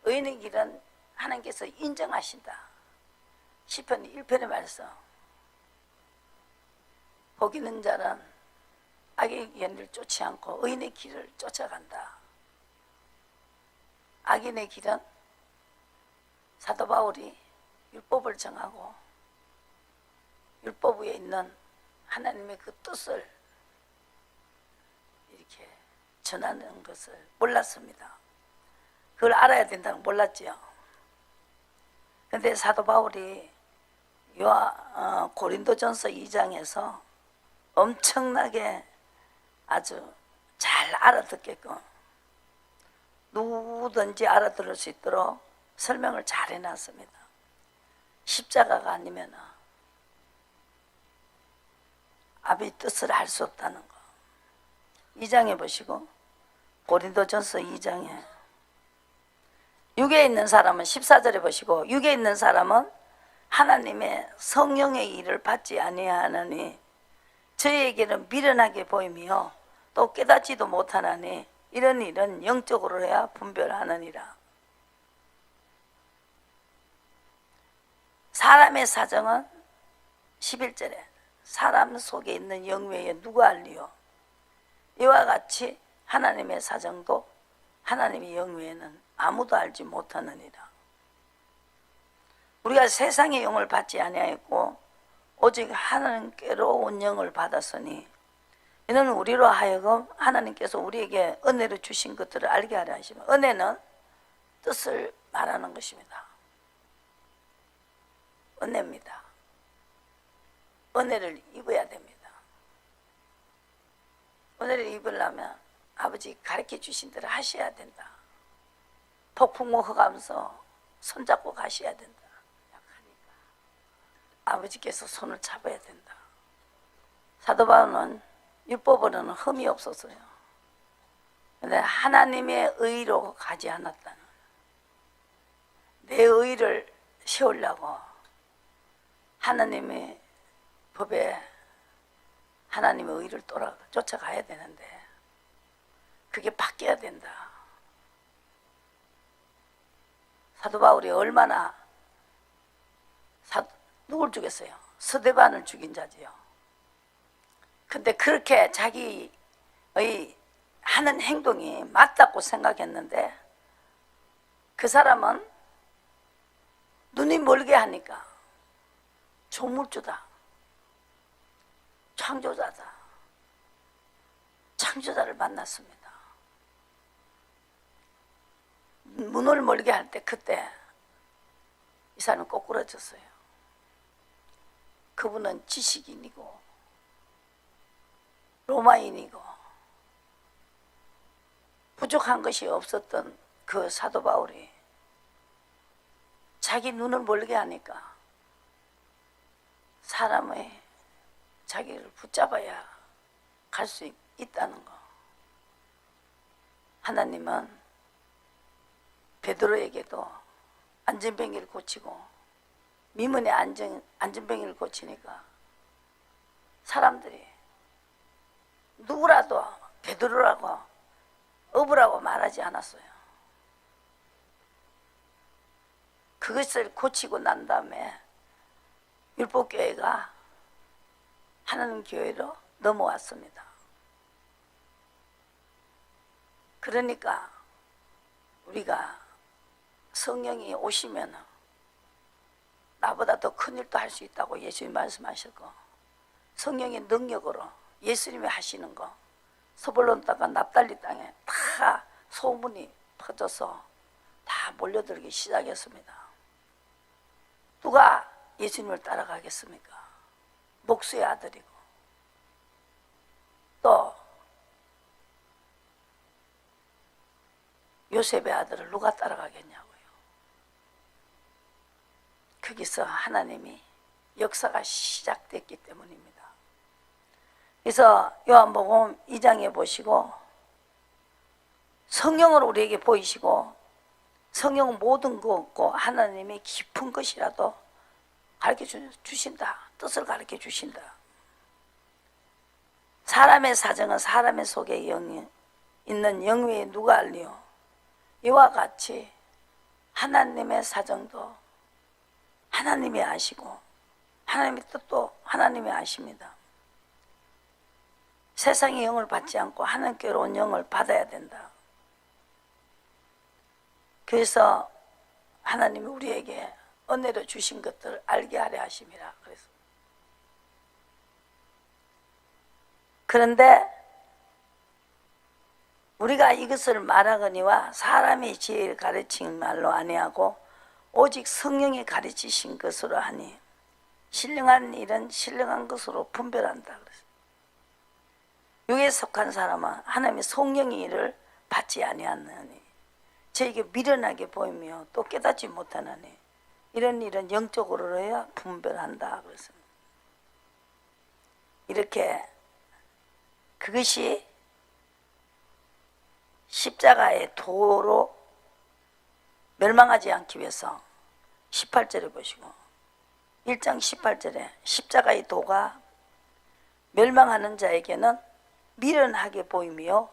의인의 길은 하나님께서 인정하신다. 시편 1편의 말씀. 복 있는 자는 악의 연을 쫓지 않고 의인의 길을 쫓아간다. 악인의 길은 사도 바울이 율법을 정하고 율법 위에 있는 하나님의 그 뜻을 이렇게 전하는 것을 몰랐습니다. 그걸 알아야 된다는 걸 몰랐죠. 그런데 사도 바울이 고린도전서 2장에서 엄청나게 아주 잘 알아듣게끔 누구든지 알아들을 수 있도록 설명을 잘 해놨습니다. 십자가가 아니면 아버지 뜻을 알 수 없다는 거. 2장에 보시고 고린도전서 2장에 육에 있는 사람은 14절에 보시고 육에 있는 사람은 하나님의 성령의 일을 받지 아니하느니 저희에게는 미련하게 보이며 또 깨닫지도 못하나니 이런 일은 영적으로 해야 분별하느니라. 사람의 사정은 11절에 사람 속에 있는 영 외에 누가 알리요? 이와 같이 하나님의 사정도 하나님의 영 외에는 아무도 알지 못하느니라. 우리가 세상의 영을 받지 아니하였고 오직 하나님께로 온 영을 받았으니 이는 우리로 하여금 하나님께서 우리에게 은혜로 주신 것들을 알게 하려 하시면, 은혜는 뜻을 말하는 것입니다. 은혜입니다. 은혜를 입어야 됩니다. 은혜를 입으려면 아버지 가르쳐 주신 대로 하셔야 된다. 폭풍우 허가면서 손잡고 가셔야 된다. 약하니까 아버지께서 손을 잡아야 된다. 사도 바울은 율법으로는 흠이 없었어요. 그런데 하나님의 의로 가지 않았다는, 내 의를 세우려고 하나님의 법에 하나님의 의를 쫓아가야 되는데 그게 바뀌어야 된다. 사도 바울이 얼마나 누굴 죽였어요? 서대반을 죽인 자지요. 근데 그렇게 자기의 하는 행동이 맞다고 생각했는데 그 사람은 눈이 멀게 하니까 조물주다, 창조자다, 창조자를 만났습니다. 눈을 멀게 할 때 그때 이 사람은 꼬꾸라졌어요. 그분은 지식인이고 로마인이고 부족한 것이 없었던 그 사도 바울이 자기 눈을 멀게 하니까 사람의 자기를 붙잡아야 갈 수 있다는 거. 하나님은 베드로에게도 안전병기를 고치고 미문의 안전병기를 고치니까 사람들이 누구라도 베드로라고 어부라고 말하지 않았어요. 그것을 고치고 난 다음에 율법교회가 하나님 교회로 넘어왔습니다. 그러니까 우리가 성령이 오시면 나보다 더 큰 일도 할 수 있다고 예수님이 말씀하셨고, 성령의 능력으로 예수님이 하시는 거 서불론 땅과 납달리 땅에 다 소문이 퍼져서 다 몰려들기 시작했습니다. 누가 예수님을 따라가겠습니까? 목수의 아들이고 또 요셉의 아들을 누가 따라가겠냐고요. 거기서 하나님이 역사가 시작됐기 때문입니다. 그래서 요한복음 2장에 보시고 성령으로 우리에게 보이시고 성령은 모든 것 없고 하나님이 깊은 것이라도 가르쳐 주신다. 뜻을 가르쳐 주신다. 사람의 사정은 사람의 속에 영이 있는 영 외에 누가 알리요? 이와 같이 하나님의 사정도 하나님이 아시고 하나님의 뜻도 하나님이 아십니다. 세상의 영을 받지 않고 하나님께로 온 영을 받아야 된다. 그래서 하나님이 우리에게 은혜로 주신 것들을 알게 하려 하심이라. 그런데 우리가 이것을 말하거니와 사람의 지혜를 가르친 말로 아니하고 오직 성령이 가르치신 것으로 하니 신령한 일은 신령한 것으로 분별한다. 육에 속한 사람은 하나님의 성령의 일을 받지 아니하느니 저에게 미련하게 보이며 또 깨닫지 못하느니 이런 일은 영적으로야 분별한다. 그랬습니다. 이렇게 그것이 십자가의 도로 멸망하지 않기 위해서 18절에 보시고 1장 18절에 십자가의 도가 멸망하는 자에게는 미련하게 보이며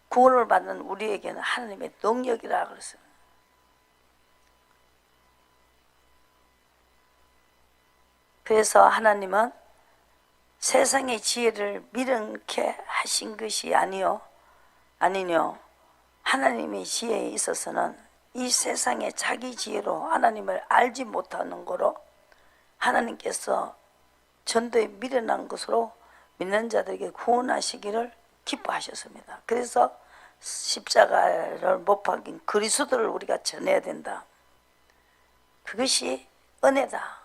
구원을 받는 우리에게는 하나님의 능력이라 그랬어요. 그래서 하나님은 세상의 지혜를 미련케 하신 것이 아니요 하나님의 지혜에 있어서는 이 세상의 자기 지혜로 하나님을 알지 못하는 거로 하나님께서 전도에 미련한 것으로 믿는 자들에게 구원하시기를 기뻐하셨습니다. 그래서 십자가를 못 박인 그리스도를 우리가 전해야 된다. 그것이 은혜다.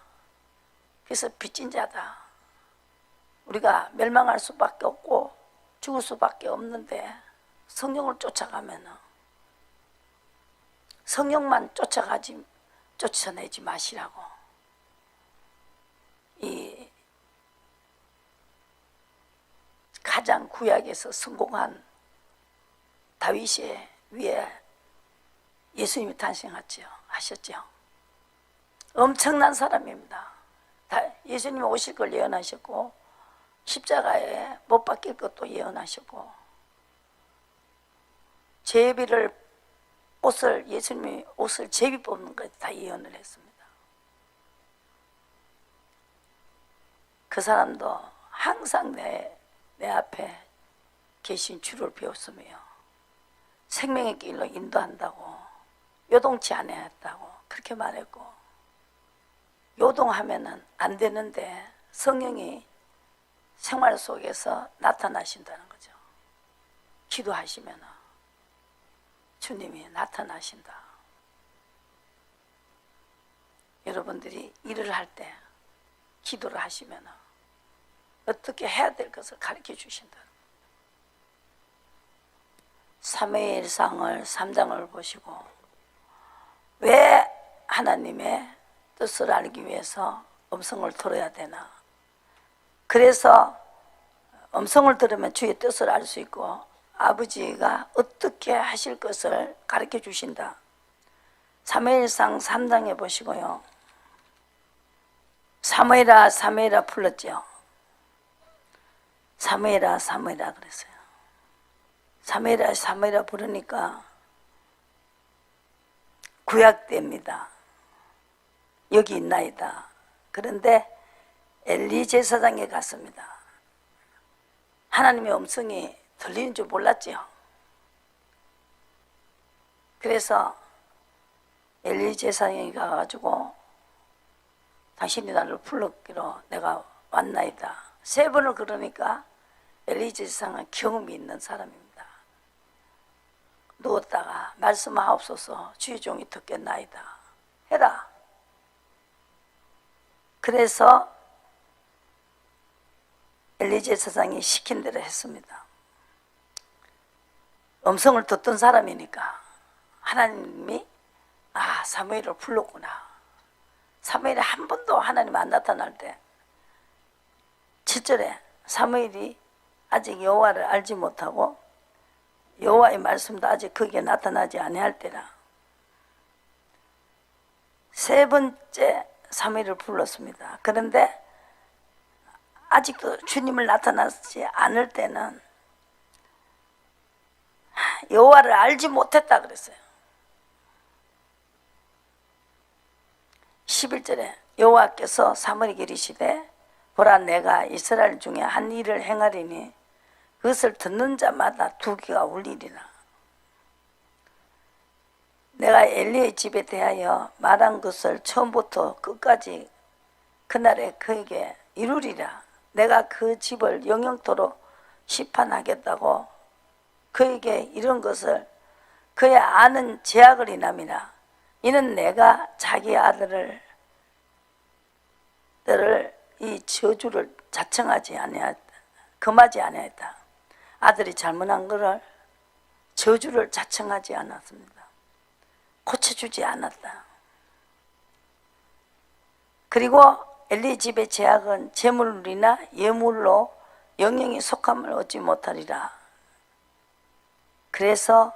그래서 빚진 자다. 우리가 멸망할 수밖에 없고 죽을 수밖에 없는데 성령을 쫓아가면 성령만 쫓아내지 마시라고. 이 가장 구약에서 성공한 다윗의 위에 예수님이 탄생하셨죠. 엄청난 사람입니다. 다 예수님이 오실 걸 예언하셨고 십자가에 못 박힐 것도 예언하셨고 제비를 예수님이 옷을 제비 뽑는 것까지 다 예언을 했습니다. 그 사람도 항상 내 앞에 계신 주를 배웠으며 생명의 길로 인도한다고 요동치 않아야 했다고 그렇게 말했고, 요동하면은 안 되는데 성령이 생활 속에서 나타나신다는 거죠. 기도하시면 주님이 나타나신다. 여러분들이 일을 할 때 기도를 하시면 어떻게 해야 될 것을 가르쳐 주신다. 사무엘상을 3장을 보시고 왜 하나님의 뜻을 알기 위해서 음성을 들어야 되나. 그래서 음성을 들으면 주의 뜻을 알 수 있고 아버지가 어떻게 하실 것을 가르쳐 주신다. 사무엘상 3장에 보시고요. 사무엘아 사무엘아 불렀죠. 사무엘아 사무엘아 그랬어요. 사무엘아 사무엘아 부르니까 구약됩니다. 여기 있나이다. 그런데 엘리 제사장에 갔습니다. 하나님의 음성이 들리는 줄 몰랐죠. 그래서 엘리 제사장이 가가지고 당신이 나를 불렀기로 내가 왔나이다. 3번을 그러니까 엘리 제사장은 경험이 있는 사람입니다. 누웠다가 말씀하옵소서 주의 종이 듣겠나이다. 해라. 그래서 엘리 제사장이 시킨 대로 했습니다. 음성을 듣던 사람이니까 하나님이 사무엘을 불렀구나. 사무엘이 한 번도 하나님 안 나타날 때 7절에 사무엘이 아직 여호와를 알지 못하고 여호와의 말씀도 아직 거기에 나타나지 아니할 때라 3번째 사무엘을 불렀습니다. 그런데 아직도 주님을 나타나지 않을 때는 여호와를 알지 못했다 그랬어요. 11절에 여호와께서 사무엘에게 이르시되 보라 내가 이스라엘 중에 한 일을 행하리니 그것을 듣는 자마다 두 귀가 울리리라. 내가 엘리의 집에 대하여 말한 것을 처음부터 끝까지 그날에 그에게 이루리라. 내가 그 집을 영영토록 심판하겠다고 그에게 이런 것을 그의 아는 제약을 인함이라. 이는 내가 자기 아들을 이 저주를 자청하지 아니하였다. 금하지 아니하였다. 아들이 잘못한 것을 저주를 자청하지 않았습니다. 고쳐주지 않았다. 그리고 엘리 집의 제약은 재물이나 예물로 영영이 속함을 얻지 못하리라. 그래서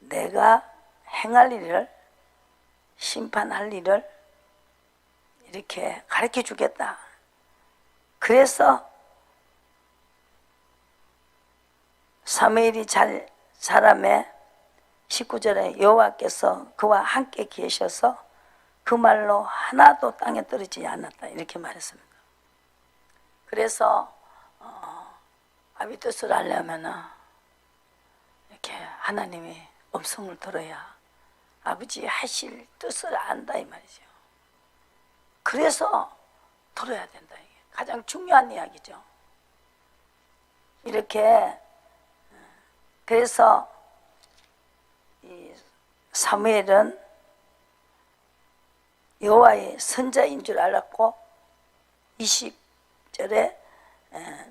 내가 행할 일을 심판할 일을 이렇게 가르쳐 주겠다. 그래서 사무엘이 사람의 19절에 여호와께서 그와 함께 계셔서 그 말로 하나도 땅에 떨어지지 않았다 이렇게 말했습니다. 그래서 아비 뜻을 알려면 이렇게 하나님의 음성을 들어야 아버지 하실 뜻을 안다 이 말이죠. 그래서 들어야 된다. 이게 가장 중요한 이야기죠. 이렇게 그래서 이 사무엘은 여호와의 선자인 줄 알았고 20절에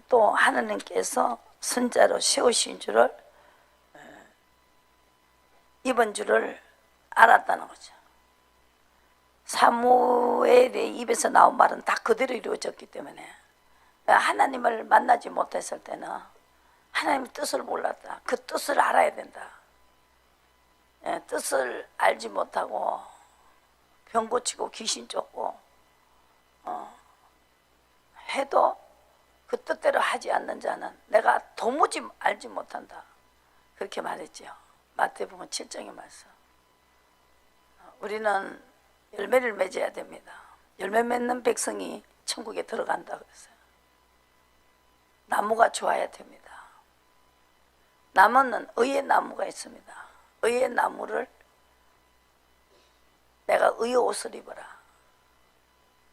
또 하나님께서 선자로 세우신 줄을 이번 줄을 알았다는 거죠. 사무엘의 입에서 나온 말은 다 그대로 이루어졌기 때문에 하나님을 만나지 못했을 때는 하나님의 뜻을 몰랐다. 그 뜻을 알아야 된다. 뜻을 알지 못하고 병 고치고 귀신 쫓고 해도 그 뜻대로 하지 않는 자는 내가 도무지 알지 못한다. 그렇게 말했죠. 마태복음 7장의 말씀. 우리는 열매를 맺어야 됩니다. 열매 맺는 백성이 천국에 들어간다 그랬어요. 나무가 좋아야 됩니다. 나무는 의의 나무가 있습니다. 의의 나무를 내가 의의 옷을 입어라.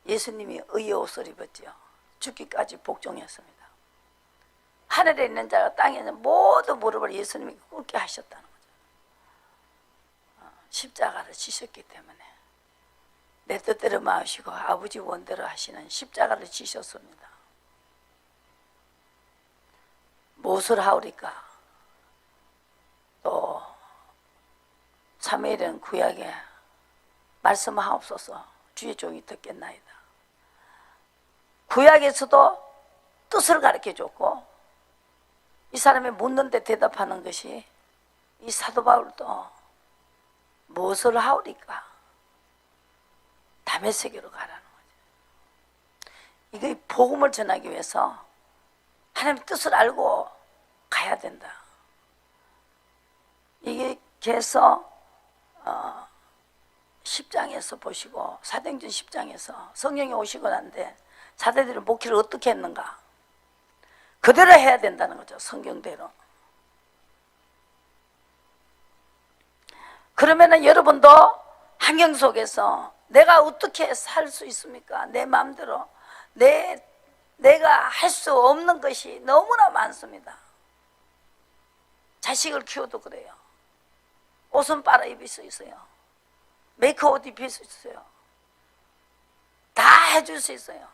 예수님이 의의 옷을 입었죠. 죽기까지 복종했습니다. 하늘에 있는 자가 땅에 있는 모든 무릎을 예수님이 꿇게 하셨다는 거죠. 십자가를 지셨기 때문에 내 뜻대로 마시고 아버지 원대로 하시는 십자가를 지셨습니다. 무엇을 하오리까? 또 사무엘은 구약에 말씀하옵소서 주의 종이 듣겠나이다. 구약에서도 뜻을 가르쳐줬고 이 사람이 묻는데 대답하는 것이 이 사도 바울도 무엇을 하오리까? 다메섹으로 가라는 거죠. 이게 복음을 전하기 위해서 하나님의 뜻을 알고 가야 된다. 이게 계속 10장에서 보시고 사도행전 10장에서 성령이 오시고 난데 사도들이 목회를 어떻게 했는가? 그대로 해야 된다는 거죠. 성경대로. 그러면은 여러분도 환경 속에서 내가 어떻게 살 수 있습니까? 내 마음대로 내가 할 수 없는 것이 너무나 많습니다. 자식을 키워도 그래요. 옷은 빨아 입을 수 있어요. 메이크업 옷 입힐 수 있어요. 다 해줄 수 있어요.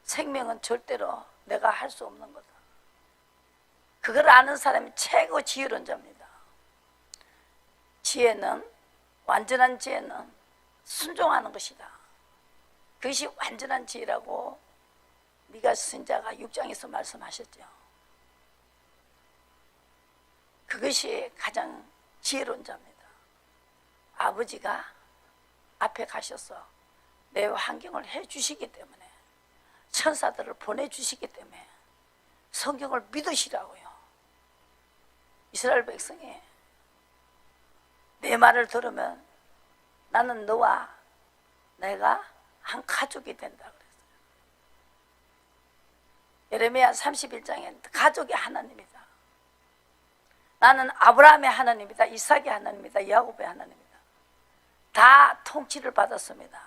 생명은 절대로 내가 할 수 없는 거다. 그걸 아는 사람이 최고 지혜로운 자입니다. 지혜는, 완전한 지혜는 순종하는 것이다. 그것이 완전한 지혜라고 미가 선지자가 6장에서 말씀하셨죠. 그것이 가장 지혜로운 자입니다. 아버지가 앞에 가셔서 내 환경을 해주시기 때문에, 천사들을 보내주시기 때문에 성경을 믿으시라고요. 이스라엘 백성이 내 말을 들으면 나는 너와 내가 한 가족이 된다 그랬어요. 예레미야 31장에 가족이 하나님이다. 나는 아브라함의 하나님이다. 이삭의 하나님이다. 야곱의 하나님이다. 다 통치를 받았습니다.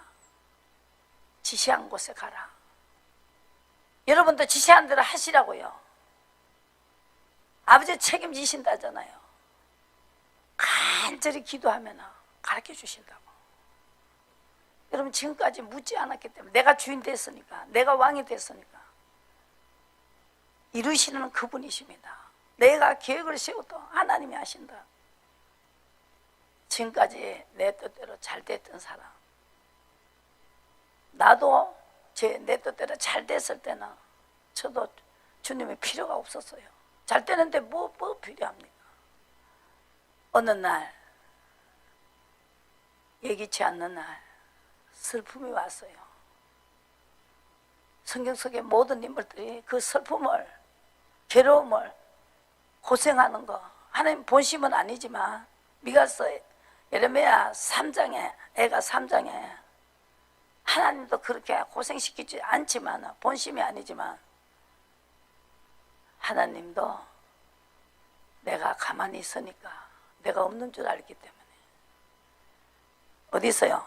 지시한 곳에 가라. 여러분도 지시한 대로 하시라고요. 아버지 책임지신다잖아요. 간절히 기도하면 가르쳐 주신다고. 여러분 지금까지 묻지 않았기 때문에 내가 주인 됐으니까, 내가 왕이 됐으니까 이루시는 그분이십니다. 내가 계획을 세워도 하나님이 하신다. 지금까지 내 뜻대로 잘 됐던 사람, 나도 내 뜻대로 잘 됐을 때는 저도 주님의 필요가 없었어요. 잘 되는데 뭐 필요합니까? 어느 날, 예기치 않는 날 슬픔이 왔어요. 성경 속의 모든 인물들이 그 슬픔을, 괴로움을, 고생하는 거, 하나님 본심은 아니지만 미가서 예레미야 3장에, 애가 3장에 하나님도 그렇게 고생시키지 않지만, 본심이 아니지만 하나님도 내가 가만히 있으니까 내가 없는 줄 알기 때문에. 어디 있어요?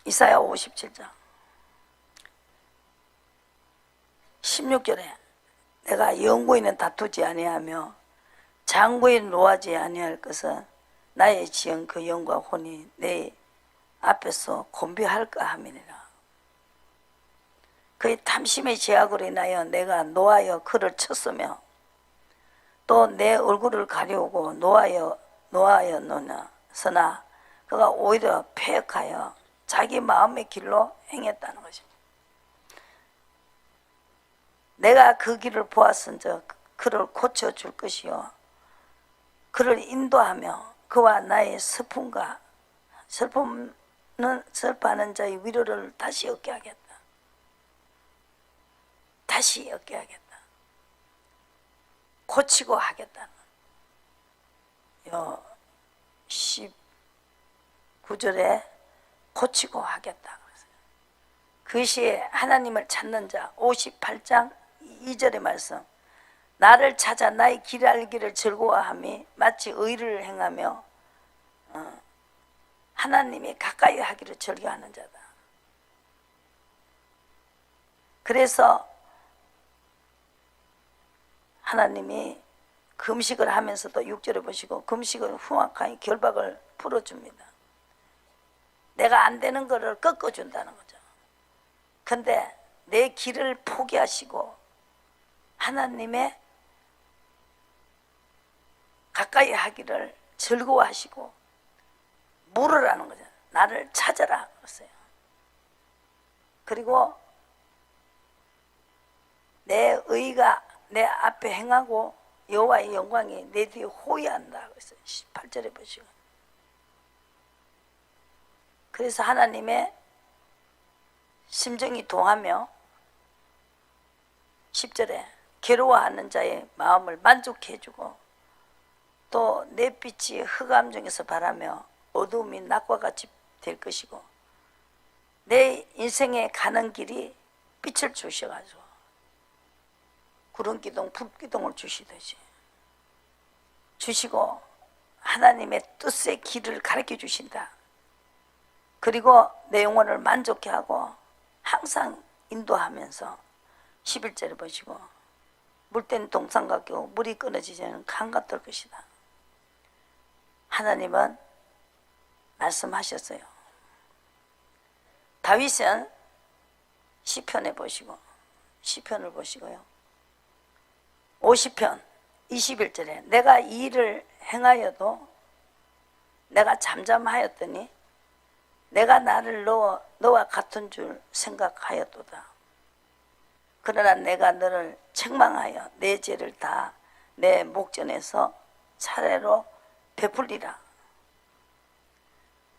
이사야 57장 16절에 내가 영구인은 다투지 아니하며 장구인 노하지 아니할 것은 나의 지은 그 영과 혼이 내 앞에서 곤비할까 함이니라. 그의 탐심의 제약으로 인하여 내가 노하여 그를 쳤으며 또 내 얼굴을 가리우고 노하여 노나 그가 오히려 패역하여 자기 마음의 길로 행했다는 것입니다. 내가 그 길을 보았은즉 그를 고쳐줄 것이요 그를 인도하며 그와 나의 슬픔 슬퍼하는 자의 위로를 다시 얻게 하겠다. 다시 얻게 하겠다. 고치고 하겠다는 요 19절에 고치고 하겠다. 그 시에 하나님을 찾는 자 58장 2절의 말씀, 나를 찾아 나의 길 알기를 즐거워함이 마치 의를 행하며 하나님이 가까이 하기를 즐겨하는 자다. 그래서 하나님이 금식을 하면서도 6절에 보시고 금식을 흉악하니 결박을 풀어줍니다. 내가 안 되는 거를 꺾어준다는 거죠. 근데 내 길을 포기하시고 하나님의 가까이 하기를 즐거워하시고 물으라는 거죠. 나를 찾아라 그랬어요. 그리고 내 의가 내 앞에 행하고 여호와의 영광이 내 뒤에 호위한다 그랬어요. 18절에 보시고. 그래서 하나님의 심정이 동하며 10절에 괴로워하는 자의 마음을 만족해 주고 또 내 빛이 흑암 중에서 바라며 어두움이 낮과 같이 될 것이고 내 인생에 가는 길이 빛을 주셔가지고 구름기둥 불기둥을 주시듯이 주시고 하나님의 뜻의 길을 가르쳐 주신다. 그리고 내 영혼을 만족해 하고 항상 인도하면서 11절에 보시고 물때는 동상 같고 물이 끊어지지 않는 강 같을 것이다. 하나님은 말씀하셨어요. 다윗은 시편에 보시고 시편을 보시고요. 50편 21절에 내가 이 일을 행하여도 내가 잠잠하였더니 내가 나를 너와 같은 줄 생각하였도다. 그러나 내가 너를 책망하여 내 죄를 다 내 목전에서 차례로 베풀리라.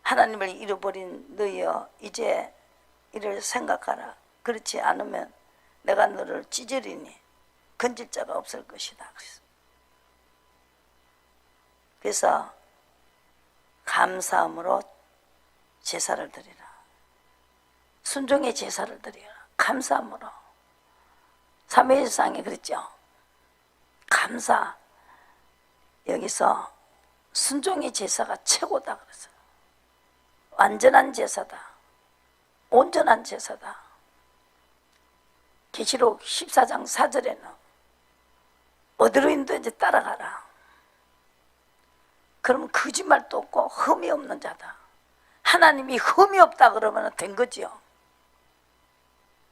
하나님을 잃어버린 너희여 이제 이를 생각하라. 그렇지 않으면 내가 너를 찢으리니 건질 자가 없을 것이다. 그래서 감사함으로 제사를 드리라. 순종의 제사를 드리라. 감사함으로. 사무엘상에 그랬죠. 감사. 여기서 순종의 제사가 최고다 그랬어요. 완전한 제사다. 온전한 제사다. 계시록 14장 4절에는 어디로 인도인지 따라가라. 그러면 거짓말도 없고 흠이 없는 자다. 하나님이 흠이 없다 그러면 된 거지요.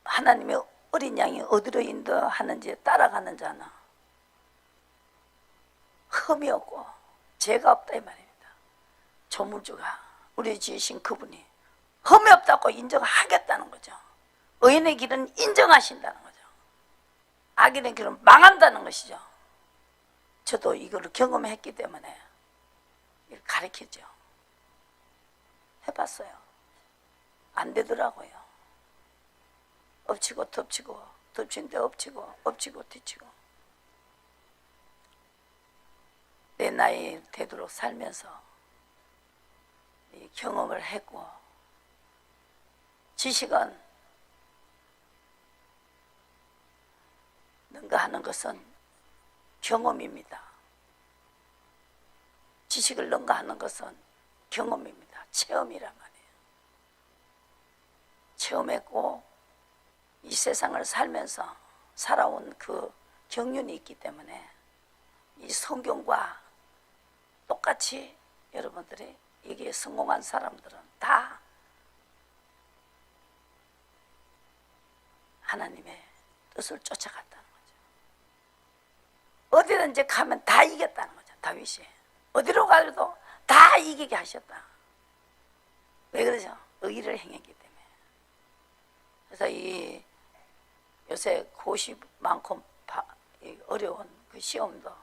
하나님이 어린 양이 어디로 인도하는지 따라가는 자는 흠이 없고 죄가 없다 이 말입니다. 조물주가 우리 지으신 그분이 흠이 없다고 인정하겠다는 거죠. 의인의 길은 인정하신다는 거죠. 악인의 길은 망한다는 것이죠. 저도 이거를 경험했기 때문에 가르치죠. 해봤어요. 안 되더라고요. 엎치고 덮치고 덮친 데 엎치고 엎치고 뒤치고 내 나이 되도록 살면서 이 경험을 했고 지식은 능가하는 것은 경험입니다. 지식을 능가하는 것은 경험입니다. 체험이란 말이에요. 체험했고 이 세상을 살면서 살아온 그 경륜이 있기 때문에 이 성경과 똑같이 여러분들이 이게 성공한 사람들은 다 하나님의 뜻을 쫓아갔다는 거죠. 어디든지 가면 다 이겼다는 거죠. 다윗이 어디로 가도 다 이기게 하셨다. 왜 그러죠? 의를 행했기 때문에. 그래서 이 요새 고시 많고 어려운 그 시험도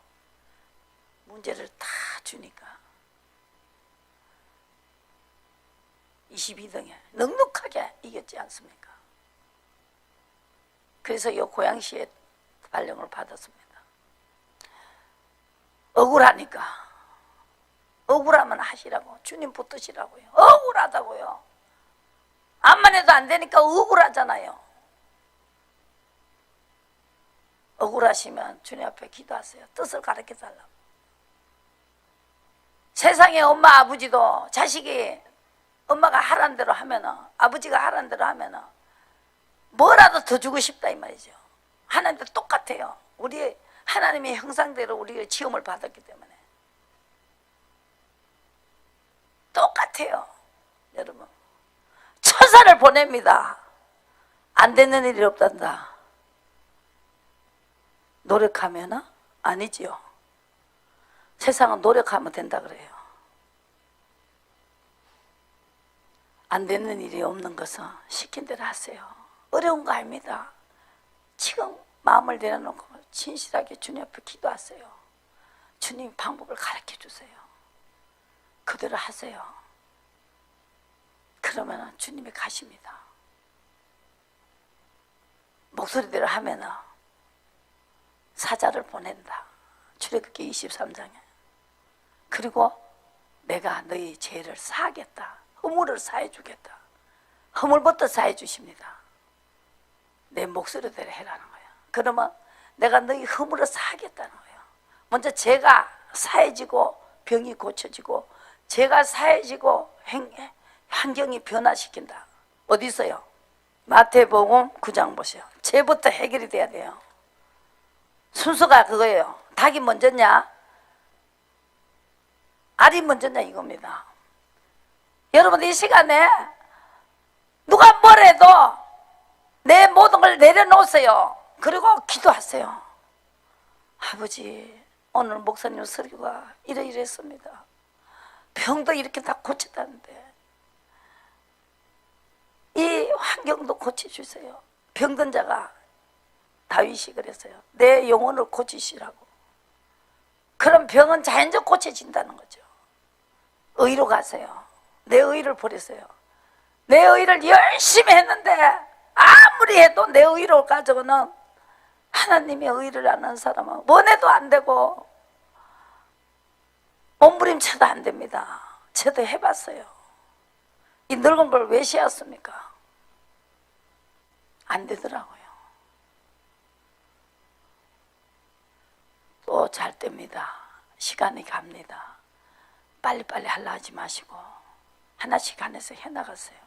문제를 다 주니까 22등에 넉넉하게 이겼지 않습니까? 그래서 이 고양시에 발령을 받았습니다. 억울하니까 억울하면 하시라고, 주님 붙드시라고요. 억울하다고요. 암만 해도 안 되니까 억울하잖아요. 억울하시면 주님 앞에 기도하세요. 뜻을 가르쳐 달라고. 세상에 엄마 아버지도 자식이 엄마가 하라는 대로 하면은, 아버지가 하라는 대로 하면은 뭐라도 더 주고 싶다 이 말이죠. 하나님도 똑같아요. 우리 하나님의 형상대로 우리가 지음을 받았기 때문에 똑같아요. 여러분, 천사를 보냅니다. 안 되는 일이 없단다. 노력하면은 아니지요. 세상은 노력하면 된다 그래요. 안 되는 일이 없는 것은 시킨 대로 하세요. 어려운 거 아닙니다. 지금 마음을 내려놓고 진실하게 주님 앞에 기도하세요. 주님 방법을 가르쳐 주세요. 그대로 하세요. 그러면 주님이 가십니다. 목소리대로 하면은 사자를 보낸다. 출애굽기 23장에. 그리고 내가 너희 죄를 사하겠다. 허물을 사해 주겠다. 허물부터 사해 주십니다. 내 목소리대로 해라는 거예요. 그러면 내가 너희 허물을 사하겠다는 거예요. 먼저 죄가 사해지고 병이 고쳐지고, 죄가 사해지고 환경이 변화시킨다. 어디 있어요? 마태복음 9장 보세요. 죄부터 해결이 돼야 돼요. 순서가 그거예요. 닭이 먼저냐 알이 먼저냐 이겁니다. 여러분, 이 시간에 누가 뭐래도 내 모든 걸 내려놓으세요. 그리고 기도하세요. 아버지, 오늘 목사님 설교가 이러이러했습니다. 병도 이렇게 다 고쳤다는데 이 환경도 고쳐주세요. 병든 자가 다윗이 그랬어요. 내 영혼을 고치시라고. 그럼 병은 자연적 고쳐진다는 거죠. 의로 가세요. 내 의를 버리세요. 내 의를 열심히 했는데 아무리 해도 내 의로 가져오는 하나님의 의를 아는 사람은 원해도 안 되고 몸부림쳐도 안 됩니다. 저도 해봤어요. 이 늙은 걸 왜 씌웠습니까? 안 되더라고요. 또 잘 때입니다. 시간이 갑니다. 빨리빨리 하려 하지 마시고 하나씩 하나씩 해나가세요.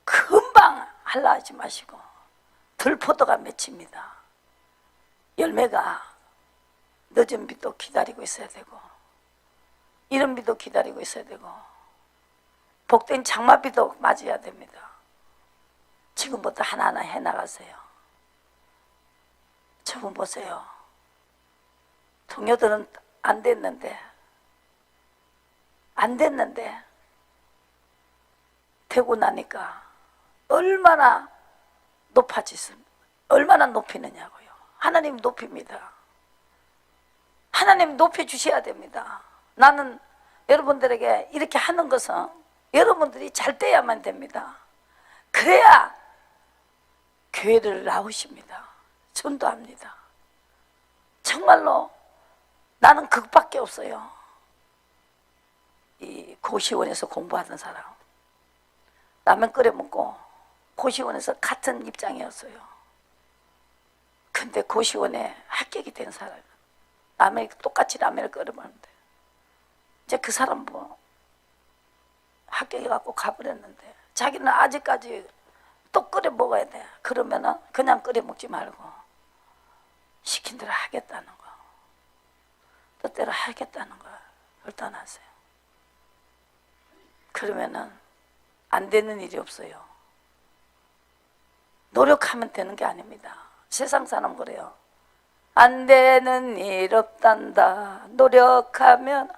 금방 하려 하지 마시고 들포도가 맺힙니다. 열매가 늦은 비도 기다리고 있어야 되고 이른 비도 기다리고 있어야 되고 복된 장마비도 맞아야 됩니다. 지금부터 하나하나 해나가세요. 저분 보세요. 동료들은 안 됐는데 되고 나니까 얼마나 높아지습니까? 얼마나 높이느냐고요. 하나님 높입니다. 하나님 높여주셔야 됩니다. 나는 여러분들에게 이렇게 하는 것은 여러분들이 잘 돼야만 됩니다. 그래야 교회를 나오십니다. 전도합니다. 정말로 나는 그것밖에 없어요. 이 고시원에서 공부하던 사람, 라면 끓여 먹고 고시원에서 같은 입장이었어요. 근데 고시원에 합격이 된 사람, 똑같이 라면을 끓여 먹는데 이제 그 사람 뭐 합격해갖고 가버렸는데 자기는 아직까지 또 끓여 먹어야 돼. 그러면은 그냥 끓여 먹지 말고 시킨 대로 하겠다는 거, 뜻대로 하겠다는 걸 결단하세요. 그러면은 안 되는 일이 없어요. 노력하면 되는 게 아닙니다. 세상 사람 그래요. 안 되는 일 없단다. 노력하면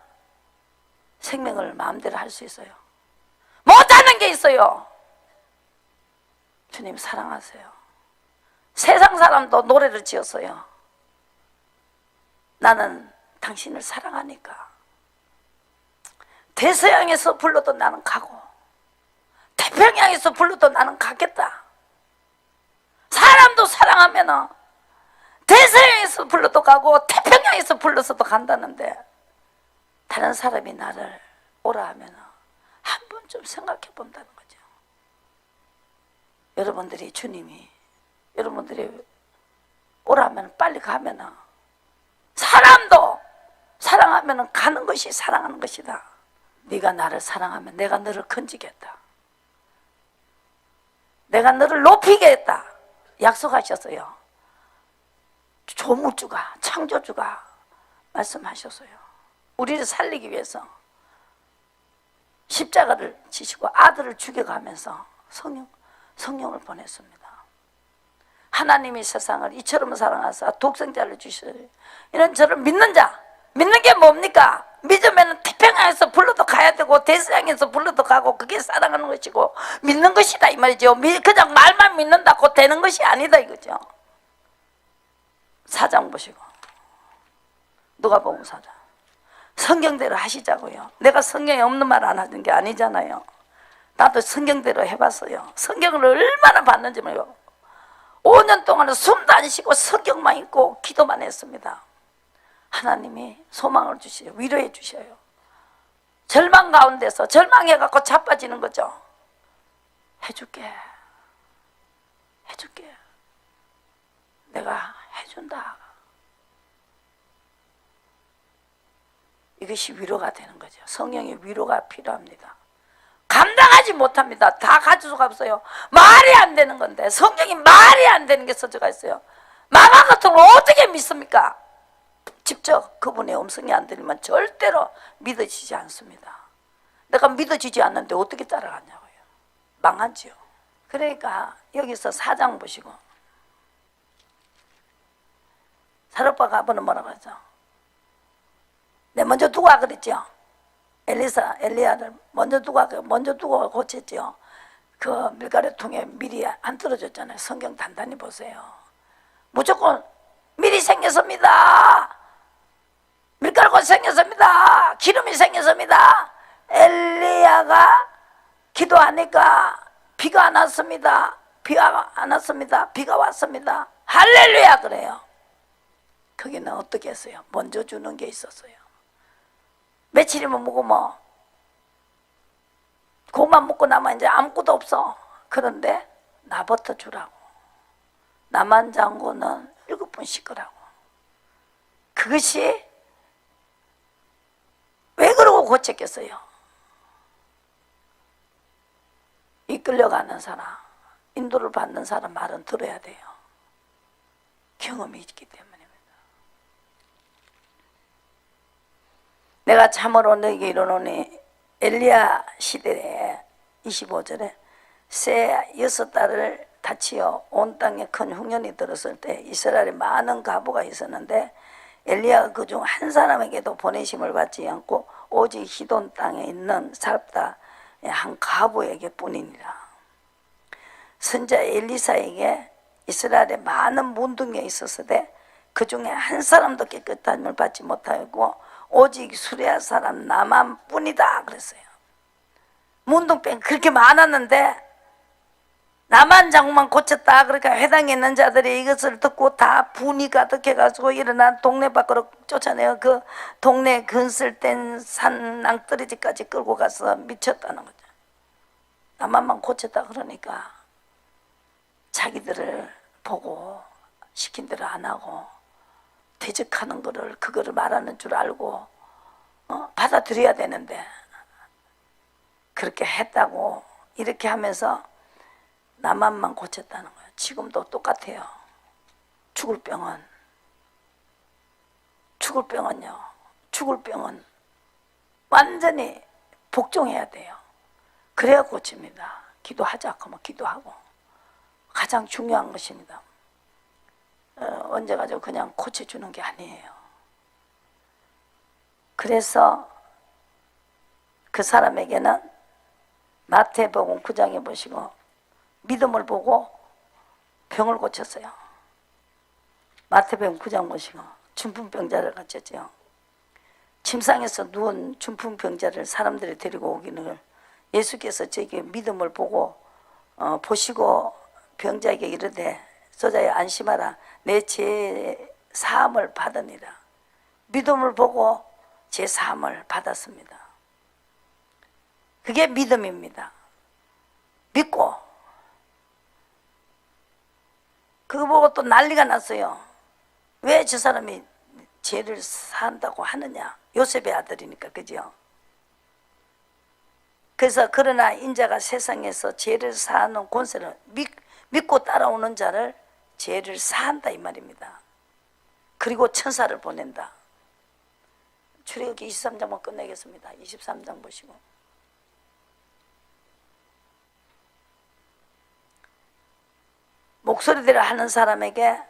생명을 마음대로 할 수 있어요. 못하는 게 있어요. 주님 사랑하세요. 세상 사람도 노래를 지었어요. 나는 당신을 사랑하니까 대서양에서 불러도 나는 가고 태평양에서 불러도 나는 가겠다. 사람도 사랑하면은 대서양에서 불러도 가고 태평양에서 불러서도 간다는데 다른 사람이 나를 오라 하면은 한 번쯤 생각해 본다는 거죠. 여러분들이 주님이 여러분들이 오라 하면 빨리 가면은 사람도 사랑하면은 가는 것이 사랑하는 것이다. 네가 나를 사랑하면 내가 너를 건지겠다. 내가 너를 높이겠다. 약속하셨어요. 조물주가 창조주가 말씀하셨어요. 우리를 살리기 위해서 십자가를 지시고 아들을 죽여가면서 성령을 보냈습니다. 하나님이 세상을 이처럼 사랑하사 독생자를 주셔요. 이런 저를 믿는 자, 믿는 게 뭡니까? 믿으면 태평양에서 불러도 가야 되고 대서양에서 불러도 가고 그게 사랑하는 것이고 믿는 것이다 이 말이죠. 그냥 말만 믿는다고 되는 것이 아니다 이거죠. 4장 보시고 누가복음 4장 성경대로 하시자고요. 내가 성경에 없는 말 안 하는 게 아니잖아요. 나도 성경대로 해봤어요. 성경을 얼마나 봤는지 몰라요. 5년 동안은 숨도 안 쉬고 성경만 읽고 기도만 했습니다. 하나님이 소망을 주시요 위로해 주셔요. 절망 가운데서 절망해갖고 자빠지는 거죠. 해줄게 내가 해준다. 이것이 위로가 되는 거죠. 성령의 위로가 필요합니다. 감당하지 못합니다. 다 가질 수가 없어요. 말이 안 되는 건데 성경이 말이 안 되는 게 써져가 있어요. 마가 같은 걸 어떻게 믿습니까? 직접 그분의 음성이 안 들리면 절대로 믿어지지 않습니다. 내가 믿어지지 않는데 어떻게 따라가냐고요. 망하지요. 그러니까 여기서 4장 보시고 사르파가 아버는 뭐라고 하죠? 내 먼저 두고 와 그랬죠. 엘리야를 먼저 두고 고쳤죠. 그 밀가루통에 밀이 안 떨어졌잖아요. 성경 단단히 보세요. 무조건 밀이 생겼습니다. 밀가루가 생겼습니다. 기름이 생겼습니다. 엘리야가 기도하니까 비가 안 왔습니다. 비가 안 왔습니다. 비가 왔습니다. 할렐루야 그래요. 거기는 어떻게 했어요? 먼저 주는 게 있었어요. 며칠이면 먹으면 그것만 먹고 나면 이제 아무것도 없어. 그런데 나부터 주라고. 나만 장고는 7번 씻으라고. 그것이 왜 그러고 고쳤겠어요? 이끌려가는 사람, 인도를 받는 사람 말은 들어야 돼요. 경험이 있기 때문입니다. 내가 참으로 너에게 이르노니 엘리야 시대에 25절에 새 6달을 다치어 온 땅에 큰 흉년이 들었을 때 이스라엘에 많은 과부가 있었는데 엘리야가 그중 한 사람에게도 보내심을 받지 않고 오직 히돈 땅에 있는 사렙다 한 과부에게 뿐이니라. 선자 엘리사에게 이스라엘에 많은 문둥이 있었으되 그 중에 한 사람도 깨끗함을 받지 못하고 오직 수레아 사람 나만 뿐이다 그랬어요. 문둥병 그렇게 많았는데 나만 장만 고쳤다. 그러니까 회당에 있는 자들이 이것을 듣고 다 분이 가득해가지고 일어나 동네 밖으로 쫓아내어 그 동네 근슬된 산 낭떠러지까지 끌고 가서 미쳤다는 거죠. 나만만 고쳤다 그러니까 자기들을 보고 시킨 대로 안 하고 퇴직하는 거를 그거를 말하는 줄 알고 받아들여야 되는데 그렇게 했다고 이렇게 하면서 나만만 고쳤다는 거예요. 지금도 똑같아요. 죽을 병은요. 죽을 병은 완전히 복종해야 돼요. 그래야 고칩니다. 기도하자 하면 기도하고 가장 중요한 것입니다. 언제 가지고 그냥 고쳐주는 게 아니에요. 그래서 그 사람에게는 마태복음 9장에 보시고 믿음을 보고 병을 고쳤어요. 마태복음 9장 보시고 중풍병자를 고쳤죠. 침상에서 누운 중풍병자를 사람들이 데리고 오기는 예수께서 저에게 믿음을 보고 보시고 병자에게 이르되 저자여 안심하라 내 죄 사함을 받으니라. 믿음을 보고 죄 사함을 받았습니다. 그게 믿음입니다. 믿고 그거 보고 또 난리가 났어요. 왜 저 사람이 죄를 사한다고 하느냐. 요셉의 아들이니까 그죠. 그래서 그러나 인자가 세상에서 죄를 사하는 권세를 믿고 따라오는 자를 죄를 사한다 이 말입니다. 그리고 천사를 보낸다. 출애굽기 23장만 끝내겠습니다. 23장 보시고. 목소리대로 하는 사람에게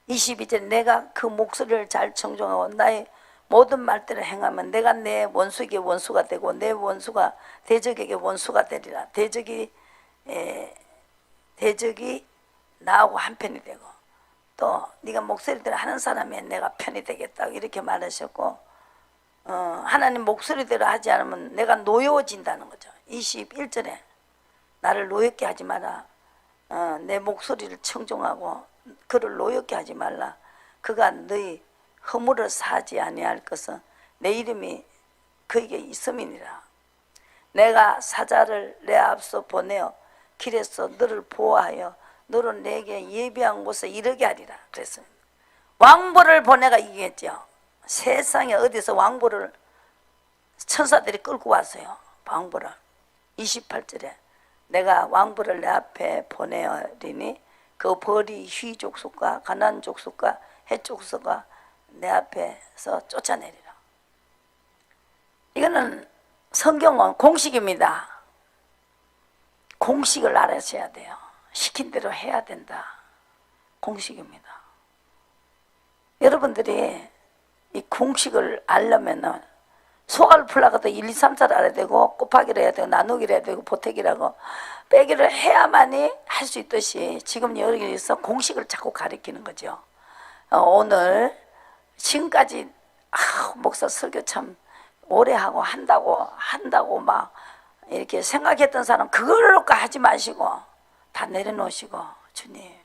22절 내가 그 목소리를 잘 청종하고 나의 모든 말대로 행하면 내가 내 원수에게 원수가 되고 내 원수가 대적에게 원수가 되리라. 대적이 나하고 한편이 되고 또 네가 목소리대로 하는 사람이 내가 편이 되겠다고 이렇게 말하셨고 하나님 목소리대로 하지 않으면 내가 노여워진다는 거죠. 21절에 나를 노엽게 하지 마라. 내 목소리를 청종하고 그를 노엽게 하지 말라. 그가 너희 허물을 사지 아니할 것은 내 이름이 그에게 있음이니라. 내가 사자를 내 앞서 보내어 길에서 너를 보호하여 너를 내게 예비한 곳에 이르게 하리라. 그랬습니다. 왕보를 보내가 이기겠죠. 세상에 어디서 왕보를 천사들이 끌고 왔어요. 왕보를. 28절에 내가 왕보를 내 앞에 보내리니 그 벌이 휘 족속과 가나안 족속과 헷 족속과 내 앞에서 쫓아내리라. 이거는 성경은 공식입니다. 공식을 알아셔야 돼요. 시킨 대로 해야 된다. 공식입니다. 여러분들이 이 공식을 알려면은 소가를 풀라고도 1, 2, 3, 4를 알아야 되고 곱하기를 해야 되고 나누기를 해야 되고 보태기라고 빼기를 해야만이 할 수 있듯이 지금 여기서 공식을 자꾸 가리키는 거죠. 오늘 지금까지 목사 설교 참 오래 하고 한다고 막 이렇게 생각했던 사람 그걸로 하지 마시고 다 내려놓으시고 주님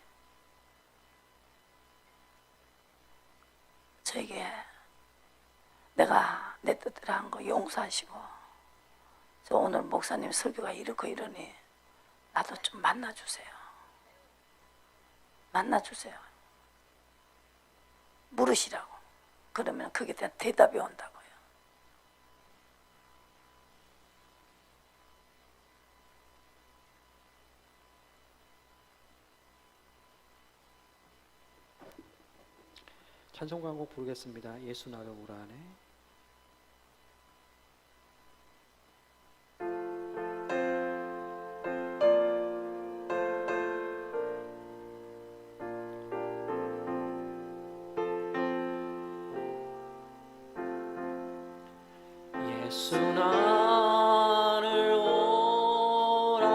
저에게 내가 내 뜻대로 한 거 용서하시고 저 오늘 목사님 설교가 이렇고 이러니 나도 좀 만나주세요. 만나주세요. 물으시라고. 그러면 그게 대한 대답이 온다고요. 찬송 광곡 부르겠습니다. 예수 나를 우라하네. 예수 나를 오라하네.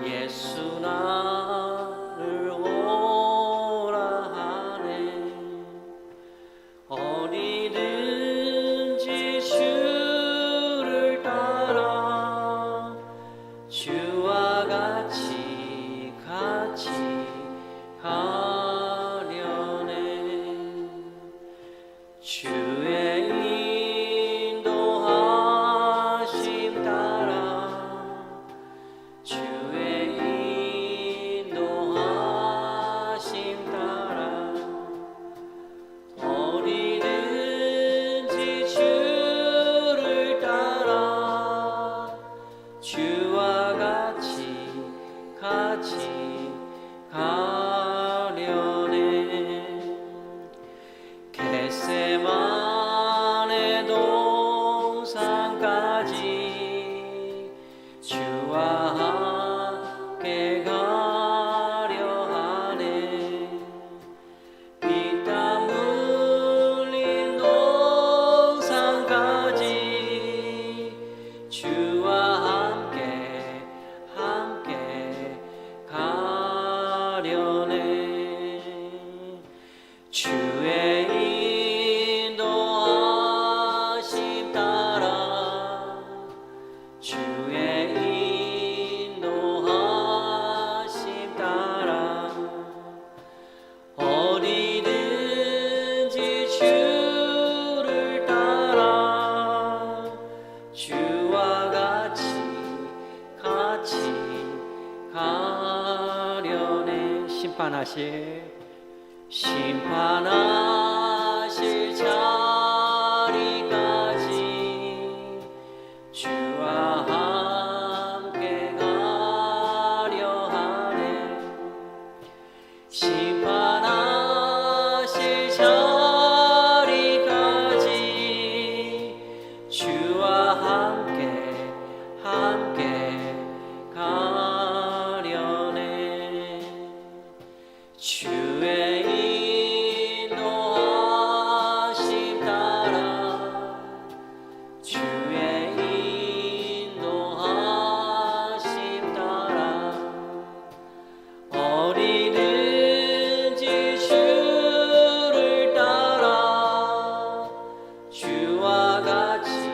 예수 나를 오라하네. 심판하실 자리까지 주와 함께 가려 하네. 심판하실 자리까지 주와 함께 가려네. 주의 인도하심 따라 주의 인도하심 따라 어디든지 주를 따라 주와 같이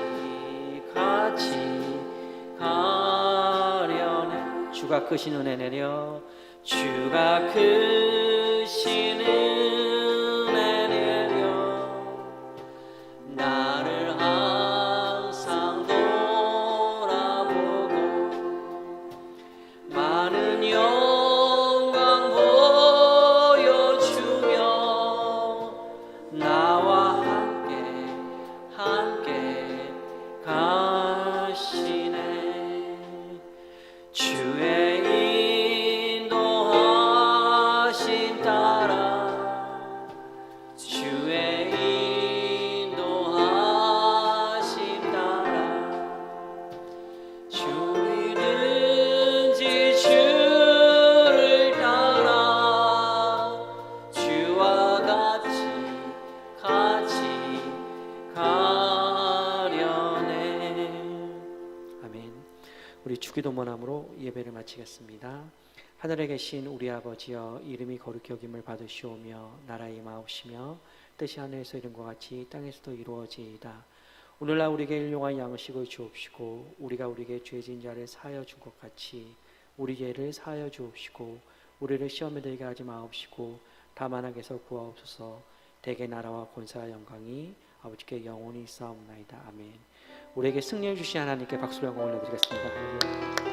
가려네. 주가 크신 은혜 내려 주가 크신 은혜 내려 나를 항상 돌아보고 많은 영광 보여주며 나와 함께 가시네. 주의 인도하심 따라 주의 인도하심 따라 어디든지 주를 따라 주와 같이 가려네. 아멘. 우리 주기도문함으로 예배를 마치겠습니다. 하늘에 계신 우리 아버지여, 이름이 거룩히 여김을 받으시오며 나라의 임하옵시며 뜻이 하늘에서 이룬과 같이 땅에서도 이루어지이다. 오늘날 우리에게 일용할 양식을 주옵시고 우리가 우리에게 죄진 자를 사하여 준 것 같이 우리 죄를 사하여 주옵시고 우리를 시험에 들게 하지 마옵시고 다만 악에서 구하옵소서. 대개 나라와 권세와 영광이 아버지께 영원히 있사옵나이다. 아멘. 우리에게 승리를 주신 하나님께 박수로 영광을 올려드리겠습니다.